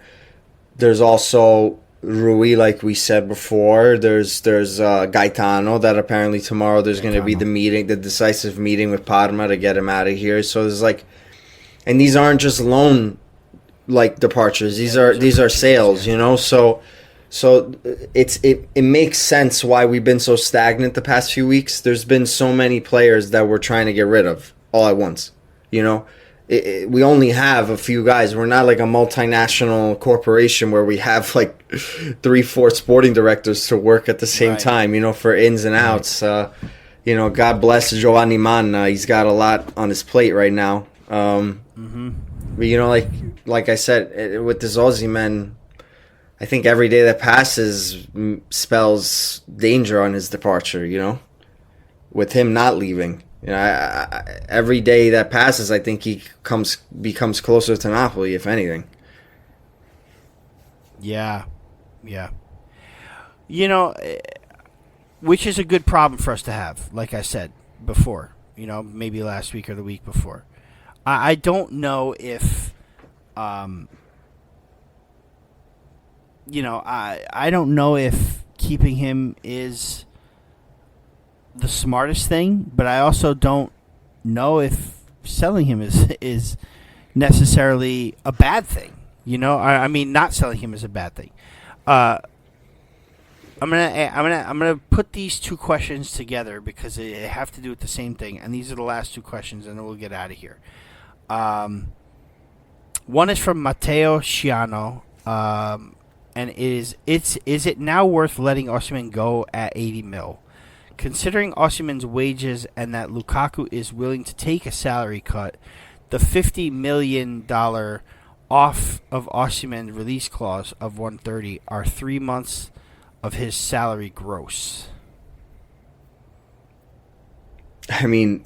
there's also Rui, like we said before. There's Gaetano that apparently tomorrow there's going to be the decisive meeting with Parma to get him out of here. So there's like, and these aren't just loan like departures. These are sales, So it makes sense why we've been so stagnant the past few weeks. There's been so many players that we're trying to get rid of all at once. We only have a few guys. We're not like a multinational corporation where we have like 3-4 sporting directors to work at the same time, for ins and outs. God bless Giovanni Manna. He's got a lot on his plate right now. But, like I said, with this Osimhen, I think every day that passes spells danger on his departure, with him not leaving. Every day that passes, I think he becomes closer to Napoli, if anything. Yeah. Which is a good problem for us to have, like I said before, maybe last week or the week before. I don't know if... I don't know if keeping him is the smartest thing, but I also don't know if selling him is necessarily a bad thing. I mean, not selling him is a bad thing. I'm gonna put these two questions together because they have to do with the same thing, and these are the last two questions, and then we'll get out of here. One is from Matteo Sciano, and is it now worth letting Osimhen go at 80 mil? Considering Osimhen's wages and that Lukaku is willing to take a salary cut, the $50 million off of Osimhen's release clause of 130 are 3 months of his salary gross. I mean,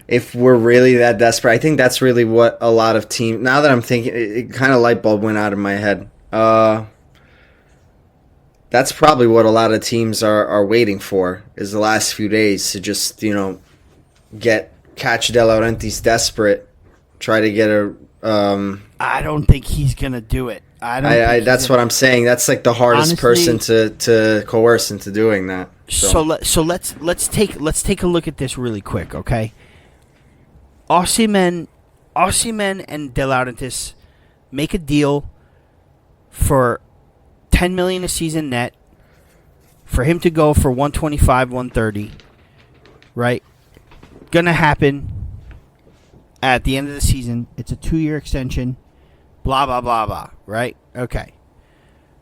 if we're really that desperate, I think that's really what a lot of teams. Now that I'm thinking, it kind of light bulb went out of my head. That's probably what a lot of teams are waiting for, is the last few days to just, catch De Laurentiis desperate, try to get a. I don't think he's gonna do it. That's what I'm saying. That's like the hardest person to coerce into doing that. So let's take a look at this really quick, okay? Osimhen and De Laurentiis make a deal for $10 million a season net for him to go for 125, 130, right? Gonna happen at the end of the season. It's a 2-year extension. Blah blah blah blah. Right? Okay.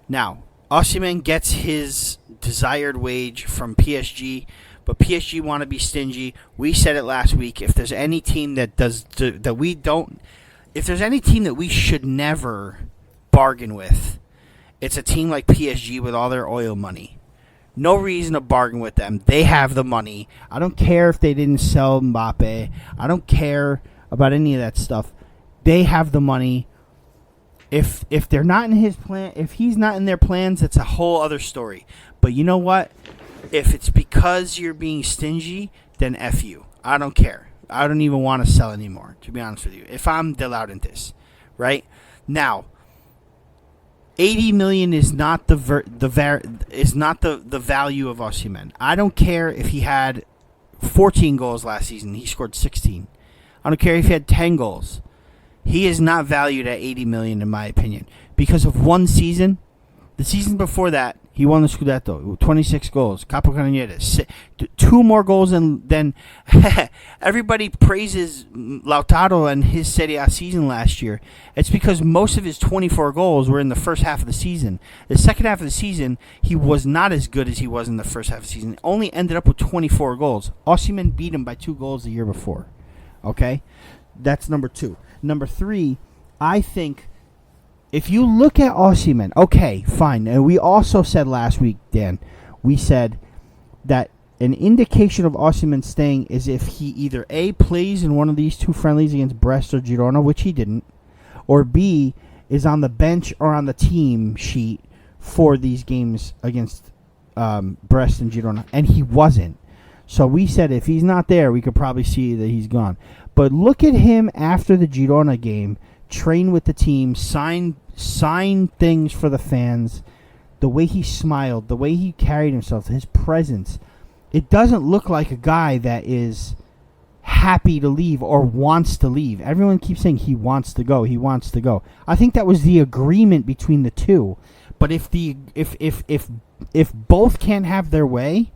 Now, Osimhen gets his desired wage from PSG, but PSG want to be stingy. We said it last week. If there's any team if there's any team that we should never bargain with, it's a team like PSG with all their oil money. No reason to bargain with them. They have the money. I don't care if they didn't sell Mbappe. I don't care about any of that stuff. They have the money. If they're not in his plan, if he's not in their plans, it's a whole other story. But you know what? If it's because you're being stingy, then F you. I don't care. I don't even want to sell anymore, to be honest with you. If I'm De Laurentiis, right? Now, 80 million is not the value of Osimhen. I don't care if he had 14 goals last season. He scored 16. I don't care if he had 10 goals. He is not valued at 80 million, in my opinion, because of one season. The season before that, he won the Scudetto, 26 goals, Capocannoniere, 2 more goals than everybody praises Lautaro and his Serie A season last year. It's because most of his 24 goals were in the first half of the season. The second half of the season, he was not as good as he was in the first half of the season. Only ended up with 24 goals. Osimhen beat him by 2 goals the year before. Okay? That's number 2. Number 3, I think if you look at Osimhen, okay, fine. And we also said last week, Dan, we said that an indication of Osimhen staying is if he either A, plays in one of these 2 friendlies against Brest or Girona, which he didn't, or B, is on the bench or on the team sheet for these games against Brest and Girona, and he wasn't. So we said if he's not there, we could probably see that he's gone. But look at him after the Girona game, train with the team, sign things for the fans, the way he smiled, the way he carried himself, his presence. It doesn't look like a guy that is happy to leave or wants to leave. Everyone keeps saying he wants to go, he wants to go. I think that was the agreement between the two. But if both can't have their way,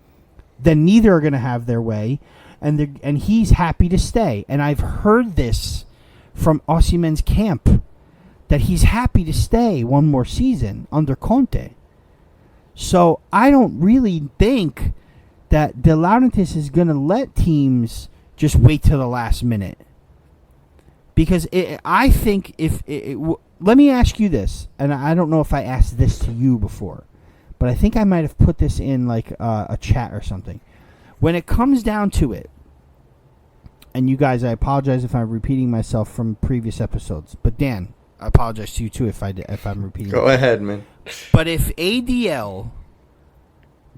then neither are going to have their way, and he's happy to stay. And I've heard this from Osimhen's camp, that he's happy to stay one more season under Conte. So I don't really think that De Laurentiis is going to let teams just wait till the last minute. Because I think let me ask you this, and I don't know if I asked this to you before, but I think I might have put this in like a chat or something. When it comes down to it, and you guys, I apologize if I'm repeating myself from previous episodes, but Dan, I apologize to you too if I'm repeating. Go ahead, man. But if ADL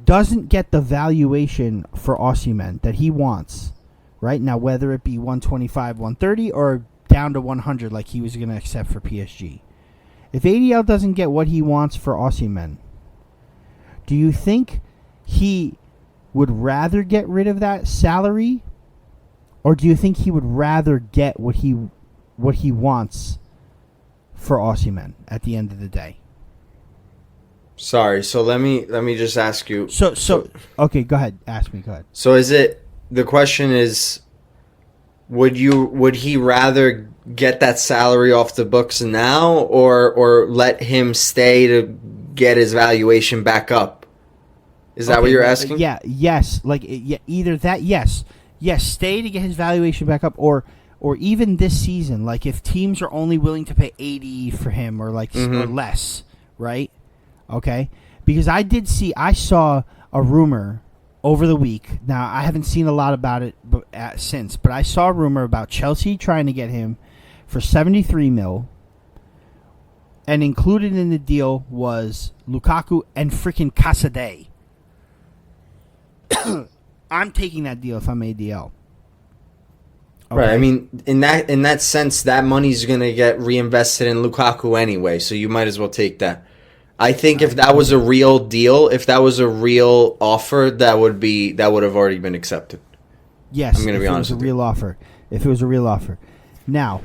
doesn't get the valuation for Osimhen that he wants, right now, whether it be 125, 130, or down to 100 like he was going to accept for PSG, if ADL doesn't get what he wants for Osimhen, do you think he would rather get rid of that salary, or do you think he would rather get what he wants for Osimhen at the end of the day? Sorry. So let me just ask you. So okay, go ahead. Ask me. Go ahead. So the question is, would he rather get that salary off the books now, or let him stay to get his valuation back up? Is that what you're asking? Yeah. Yes. Either that. Yes. Stay to get his valuation back up, or even this season, like if teams are only willing to pay 80 for him, or or less, right? Okay, because I saw a rumor over the week. Now I haven't seen a lot about it since, but I saw a rumor about Chelsea trying to get him for 73 mil, and included in the deal was Lukaku and freaking Casadei. I'm taking that deal if I'm ADL. Okay. Right. I mean, in that sense, that money's going to get reinvested in Lukaku anyway, so you might as well take that. I think if that was a real deal, if that was a real offer, that would have already been accepted. Yes, I'm going to be honest. If it was a real offer. Now,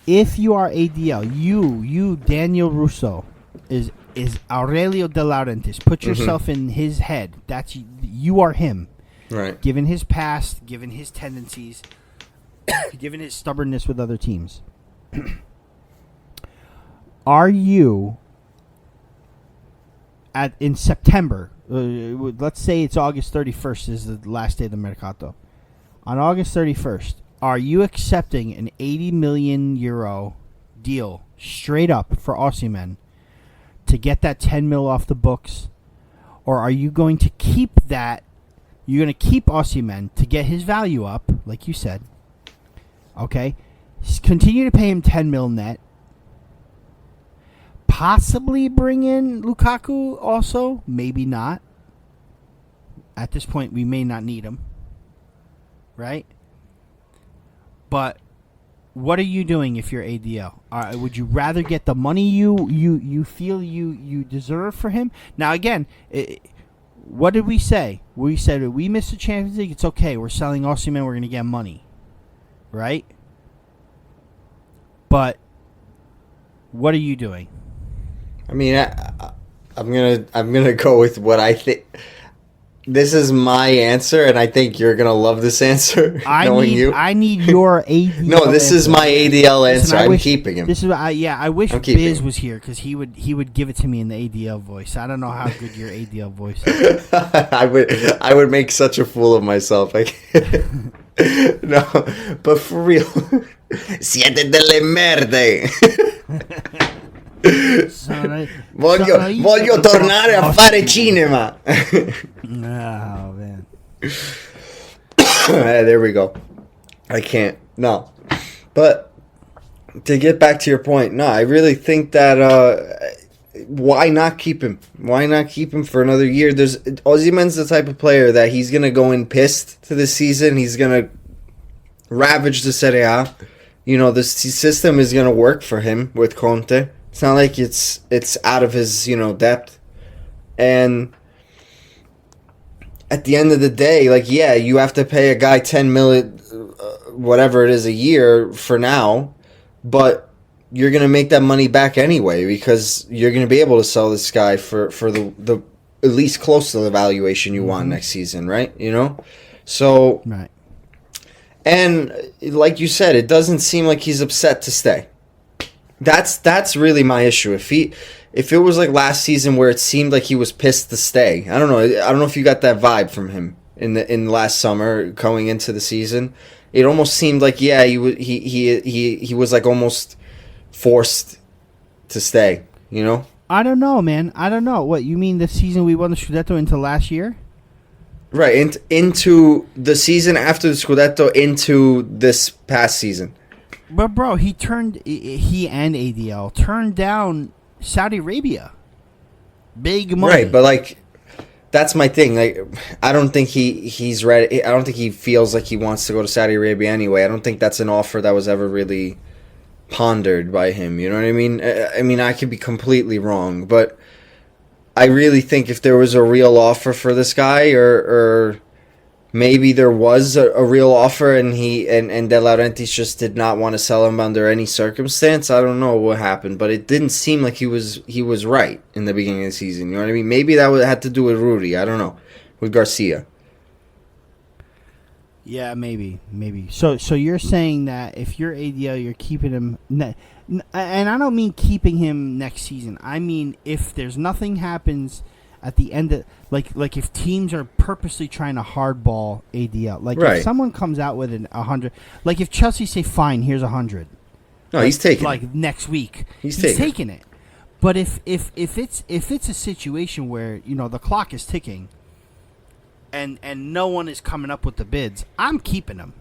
if you are ADL, you Daniel Russo is Aurelio De Laurentiis. Put yourself in his head. You are him. Right. Given his past, given his tendencies, given his stubbornness with other teams. Are you in September, let's say it's August 31st is the last day of the Mercato. On August 31st, are you accepting an 80 million euro deal straight up for Osimhen to get that 10 mil off the books? Or are you going to keep that? You're going to keep Osimhen to get his value up, like you said. Okay? Continue to pay him 10 mil net. Possibly bring in Lukaku also. Maybe not. At this point, we may not need him. Right? But what are you doing if you're ADL? Would you rather get the money you feel you deserve for him? Now, again, what did we say? We said if we miss the Champions League, it's okay. We're selling Osimhen. We're going to get money. Right? But what are you doing? I mean, I'm gonna go with what I think. This is my answer, and I think you're gonna love this answer. I need your ADL. No, this is my ADL answer. Listen, I'm keeping him. This is I wish Biz was here because he would give it to me in the ADL voice. I don't know how good your ADL voice is. I would make such a fool of myself. No, but for real, siete delle merde. Voglio tornare a fare cinema. Oh man. There we go. I can't. No. But to get back to your point, no, I really think that why not keep him? Why not keep him for another year? Osimhen's the type of player that he's going to go in pissed to this season. He's going to ravage the Serie A. You know, the system is going to work for him with Conte. It's not like it's out of his, depth. And at the end of the day, you have to pay a guy 10 million, whatever it is a year for now, but you're going to make that money back anyway because you're going to be able to sell this guy for the at least close to the valuation you want next season, right? So, right. And like you said, it doesn't seem like he's upset to stay. That's really my issue. If it was like last season where it seemed like he was pissed to stay, I don't know. I don't know if you got that vibe from him in last summer going into the season. It almost seemed like he was like almost forced to stay. I don't know, man. I don't know. What you mean? The season we won the Scudetto into last year? Right, into the season after the Scudetto into this past season. But bro, he and ADL turned down Saudi Arabia. Big money. Right, but that's my thing. I don't think he's ready. I don't think he feels like he wants to go to Saudi Arabia anyway. I don't think that's an offer that was ever really pondered by him. You know what I mean? I mean, I could be completely wrong, but I really think if there was a real offer for this guy, or maybe there was a real offer and De Laurentiis just did not want to sell him under any circumstance. I don't know what happened, but it didn't seem like he was right in the beginning of the season. You know what I mean? Maybe that had to do with Rudy. I don't know, with Garcia. Yeah, maybe. So you're saying that if you're ADL, you're keeping him, and I don't mean keeping him next season. I mean if there's nothing happens at the end of like if teams are purposely trying to hardball ADL, like right. If someone comes out with 100, like if Chelsea say fine, here's 100. No, he's taking like it. Next week. He's taking it. But if it's a situation where the clock is ticking. And no one is coming up with the bids, I'm keeping them.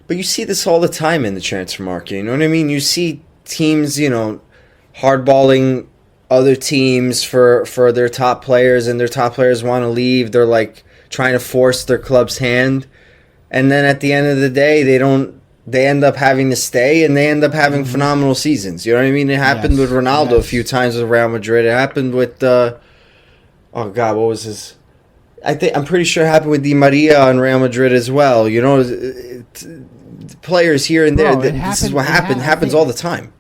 But you see this all the time in the transfer market. You know what I mean? You see teams, hardballing other teams for their top players, and their top players want to leave. They're like trying to force their club's hand, and then at the end of the day, they end up having to stay, and they end up having phenomenal seasons. You know what I mean? It happened with Ronaldo a few times with Real Madrid. It happened with what was his? I'm pretty sure it happened with Di Maria on Real Madrid as well. Players here and there. This is what happens all the time.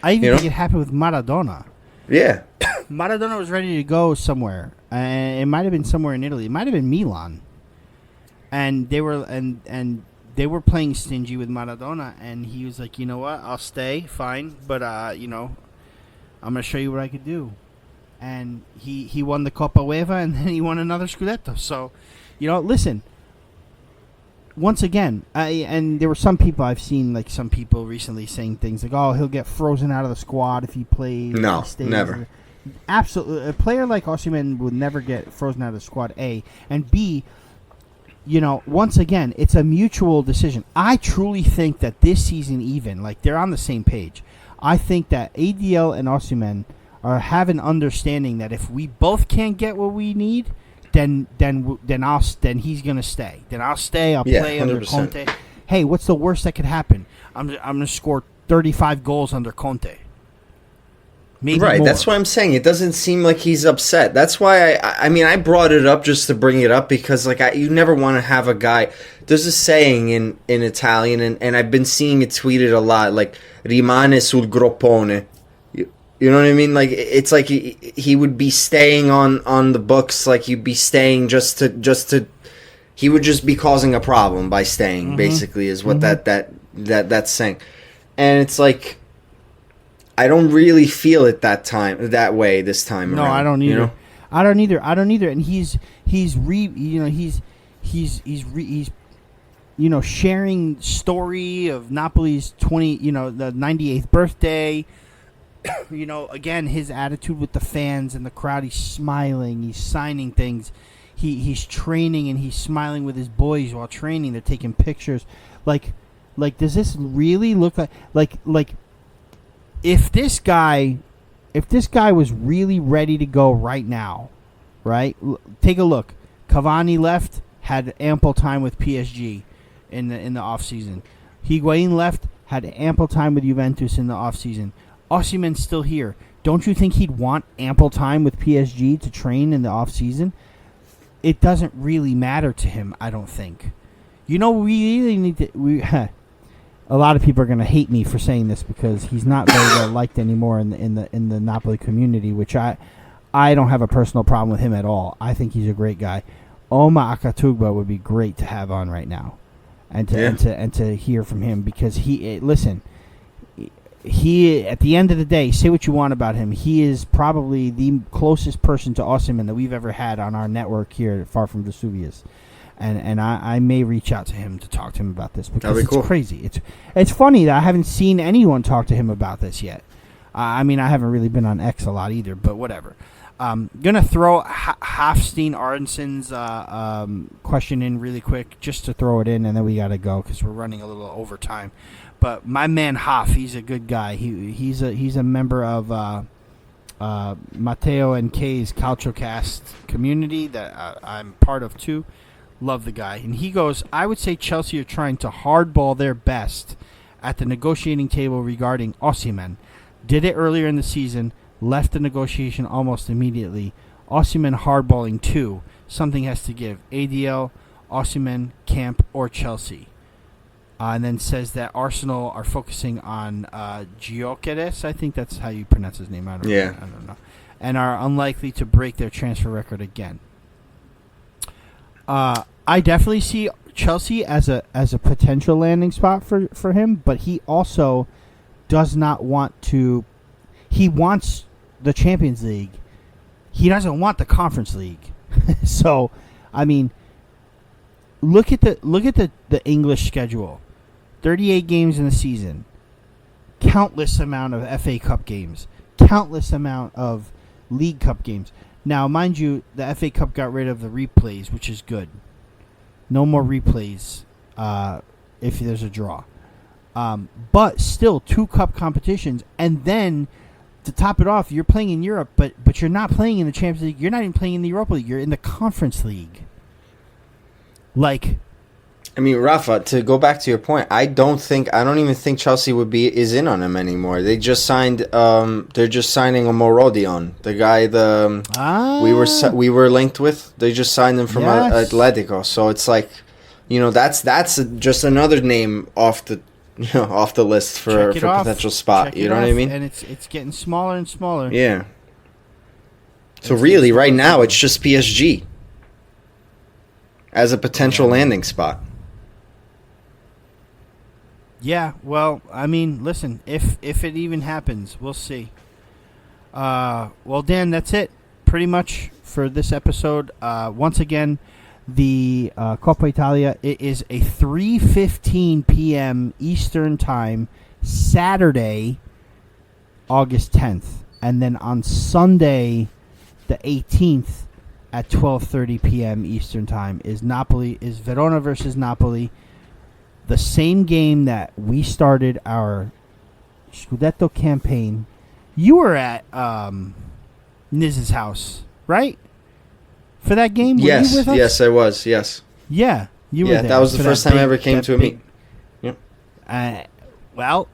I even think it happened with Maradona. Yeah. Maradona was ready to go somewhere. It might have been somewhere in Italy. It might have been Milan. And they were they were playing stingy with Maradona, and he was like, you know what, I'll stay, fine, but I'm going to show you what I could do. And he won the Coppa Ueva, and then he won another Scudetto. So, listen. Once again, and there were some people I've seen, like some people recently saying things like, "Oh, he'll get frozen out of the squad if he plays." No, never. Absolutely, a player like Osimhen would never get frozen out of the squad. A and B. Once again, it's a mutual decision. I truly think that this season, even like they're on the same page. I think that ADL and Osimhen have an understanding that if we both can't get what we need, then he's gonna stay. Then I'll stay. I'll play 100%. Under Conte. Hey, what's the worst that could happen? I'm gonna score 35 goals under Conte. Maybe right. more. That's why I'm saying it doesn't seem like he's upset. That's why I brought it up just to bring it up because you never want to have a guy. There's a saying in Italian and I've been seeing it tweeted a lot, like rimane sul groppone. You know what I mean? Like it's like he would be staying on the books, like you'd be staying just to he would just be causing a problem by staying. Basically, is what that's saying, and it's like I don't really feel it that way this time. No, around, I don't either. I don't either. And he's sharing story of Napoli's the 98th birthday. Again, his attitude with the fans and the crowd. He's smiling. He's signing things. He's training and he's smiling with his boys while training. They're taking pictures. Like, does this really look like if this guy was really ready to go right now, right? Take a look. Cavani left, had ample time with PSG in the offseason. Higuain left, had ample time with Juventus in the offseason. Osimhen's still here. Don't you think he'd want ample time with PSG to train in the offseason? It doesn't really matter to him, I don't think. We really need to... a lot of people are going to hate me for saying this because he's not very well liked anymore in the Napoli community, which I don't have a personal problem with him at all. I think he's a great guy. Oma Akatugba would be great to have on right now, and to hear from him because he at the end of the day, say what you want about him, he is probably the closest person to Osimhen that we've ever had on our network here at Far From Vesuvius. And I may reach out to him to talk to him about this because it's cool. Crazy. It's funny that I haven't seen anyone talk to him about this yet. I haven't really been on X a lot either, but whatever. Gonna throw Hafstein Arnson's question in really quick just to throw it in, and then we gotta go because we're running a little over time. But my man Haf, he's a good guy. He's a member of Matteo and Kay's CalcioCast community that I'm part of too. Love the guy. And he goes, I would say Chelsea are trying to hardball their best at the negotiating table regarding Osimhen. Did it earlier in the season, left the negotiation almost immediately. Osimhen hardballing too. Something has to give. ADL, Osimhen, Camp, or Chelsea. And then says that Arsenal are focusing on Gyökeres. I think that's how you pronounce his name. I don't know. And are unlikely to break their transfer record again. I definitely see Chelsea as a potential landing spot for him, but he also does not want to. He wants the Champions League. He doesn't want the Conference League. So, I mean, look at the English schedule. 38 games in the season. Countless amount of FA Cup games. Countless amount of League Cup games. Now, mind you, the FA Cup got rid of the replays, which is good. No more replays if there's a draw. But still, 2 cup competitions. And then, to top it off, you're playing in Europe, but you're not playing in the Champions League. You're not even playing in the Europa League. You're in the Conference League. Like... I mean, Raffa, to go back to your point, I don't even think Chelsea is in on him anymore. They just signed. They're just signing a Morodion, the guy we were linked with. They just signed him from Atletico. So it's like, that's just another name off the list for potential spot. You know what I mean? And it's getting smaller and smaller. Yeah. So really, right now, it's just PSG as a potential landing spot. Yeah, well, I mean, listen, if it even happens, we'll see. Well, Dan, that's it pretty much for this episode. Once again, the Coppa Italia, it is a 3:15 p.m. Eastern Time, Saturday, August 10th. And then on Sunday, the 18th, at 12:30 p.m. Eastern Time, is Verona versus Napoli. The same game that we started our Scudetto campaign. You were at Niz's house, right? For that game? Were you with us? Yes, I was, yes. Yeah, you were there. Yeah, that was the first time I ever came to a meet. Yep. Well,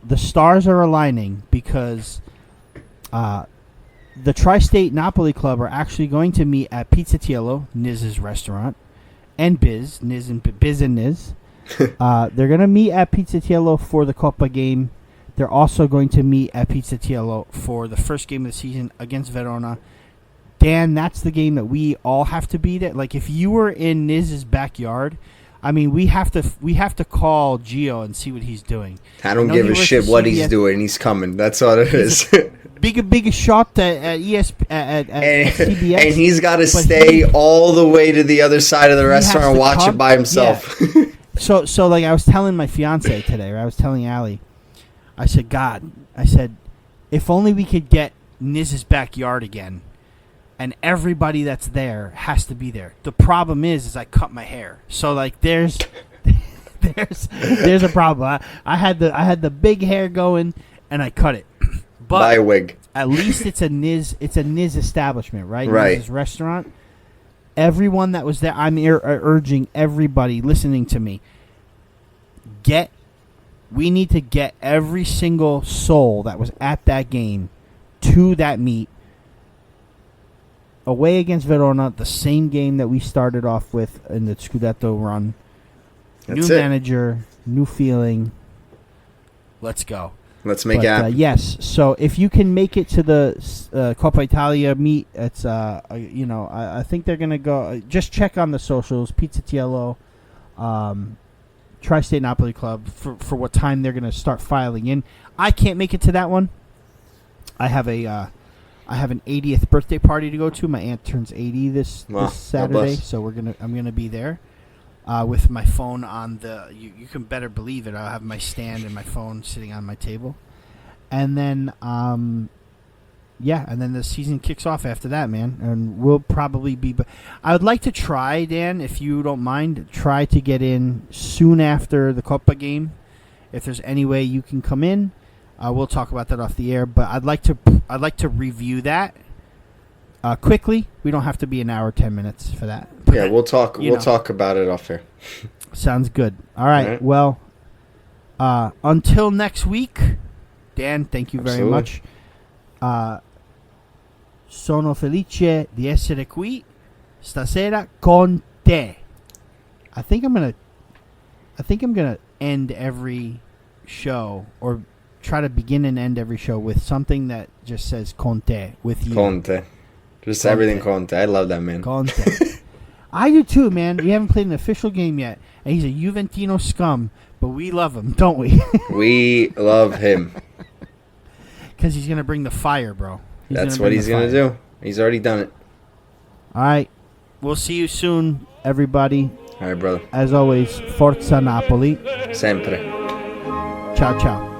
the stars are aligning because the Tri-State Napoli Club are actually going to meet at Pizzatiello, Niz's restaurant, and Biz and Niz. They're going to meet at Pizzatiello for the Coppa game. They're also going to meet at Pizzatiello for the first game of the season against Verona. Dan, that's the game that we all have to be there. Like, if you were in Niz's backyard, I mean, we have to call Gio and see what he's doing. I don't give a shit what he's doing. He's coming. That's all it is. Big shot at CBS. And he's got to stay all the way to the other side of the restaurant and watch it by himself. Yeah. So like I was telling my fiance today, or I was telling Allie, I said, if only we could get Niz's backyard again, and everybody that's there has to be there. The problem is I cut my hair, so like there's a problem. I had the big hair going, and I cut it. But buy a wig. At least it's a Niz establishment, right? Right. Niz's restaurant. Everyone that was there, I'm urging everybody listening to me. We need to get every single soul that was at that game to that meet. Away against Verona, the same game that we started off with in the Scudetto run. New manager, new feeling. Let's go. Let's make it happen. Yes, so if you can make it to the Coppa Italia meet, it's I think they're gonna go. Just check on the socials, Pizzatiello, Tri-State Napoli Club for what time they're gonna start filing in. I can't make it to that one. I have an 80th birthday party to go to. My aunt turns 80 this Saturday, so I'm gonna be there. With my phone on you can better believe it. I'll have my stand and my phone sitting on my table, and then and then the season kicks off after that, man. And we'll probably be. I would like to try, Dan, if you don't mind, try to get in soon after the Coppa game. If there's any way you can come in, we'll talk about that off the air. But I'd like to review that. Quickly, we don't have to be an hour, 10 minutes for that. Yeah, we'll talk. We'll talk about it off here. Sounds good. All right. Well, until next week, Dan. Thank you very much. Sono felice di essere qui stasera con te. I think I'm gonna end every show, or try to begin and end every show with something that just says Conte with you. Conte. Just Conte. everything Conte. I love that man. Conte. I do too, man. We haven't played an official game yet, and he's a Juventino scum, but we love him, don't we? We love him. Because he's gonna bring the fire, bro. That's what he's gonna do. He's already done it. All right. We'll see you soon, everybody. All right, brother. As always, Forza Napoli. Sempre. Ciao, ciao.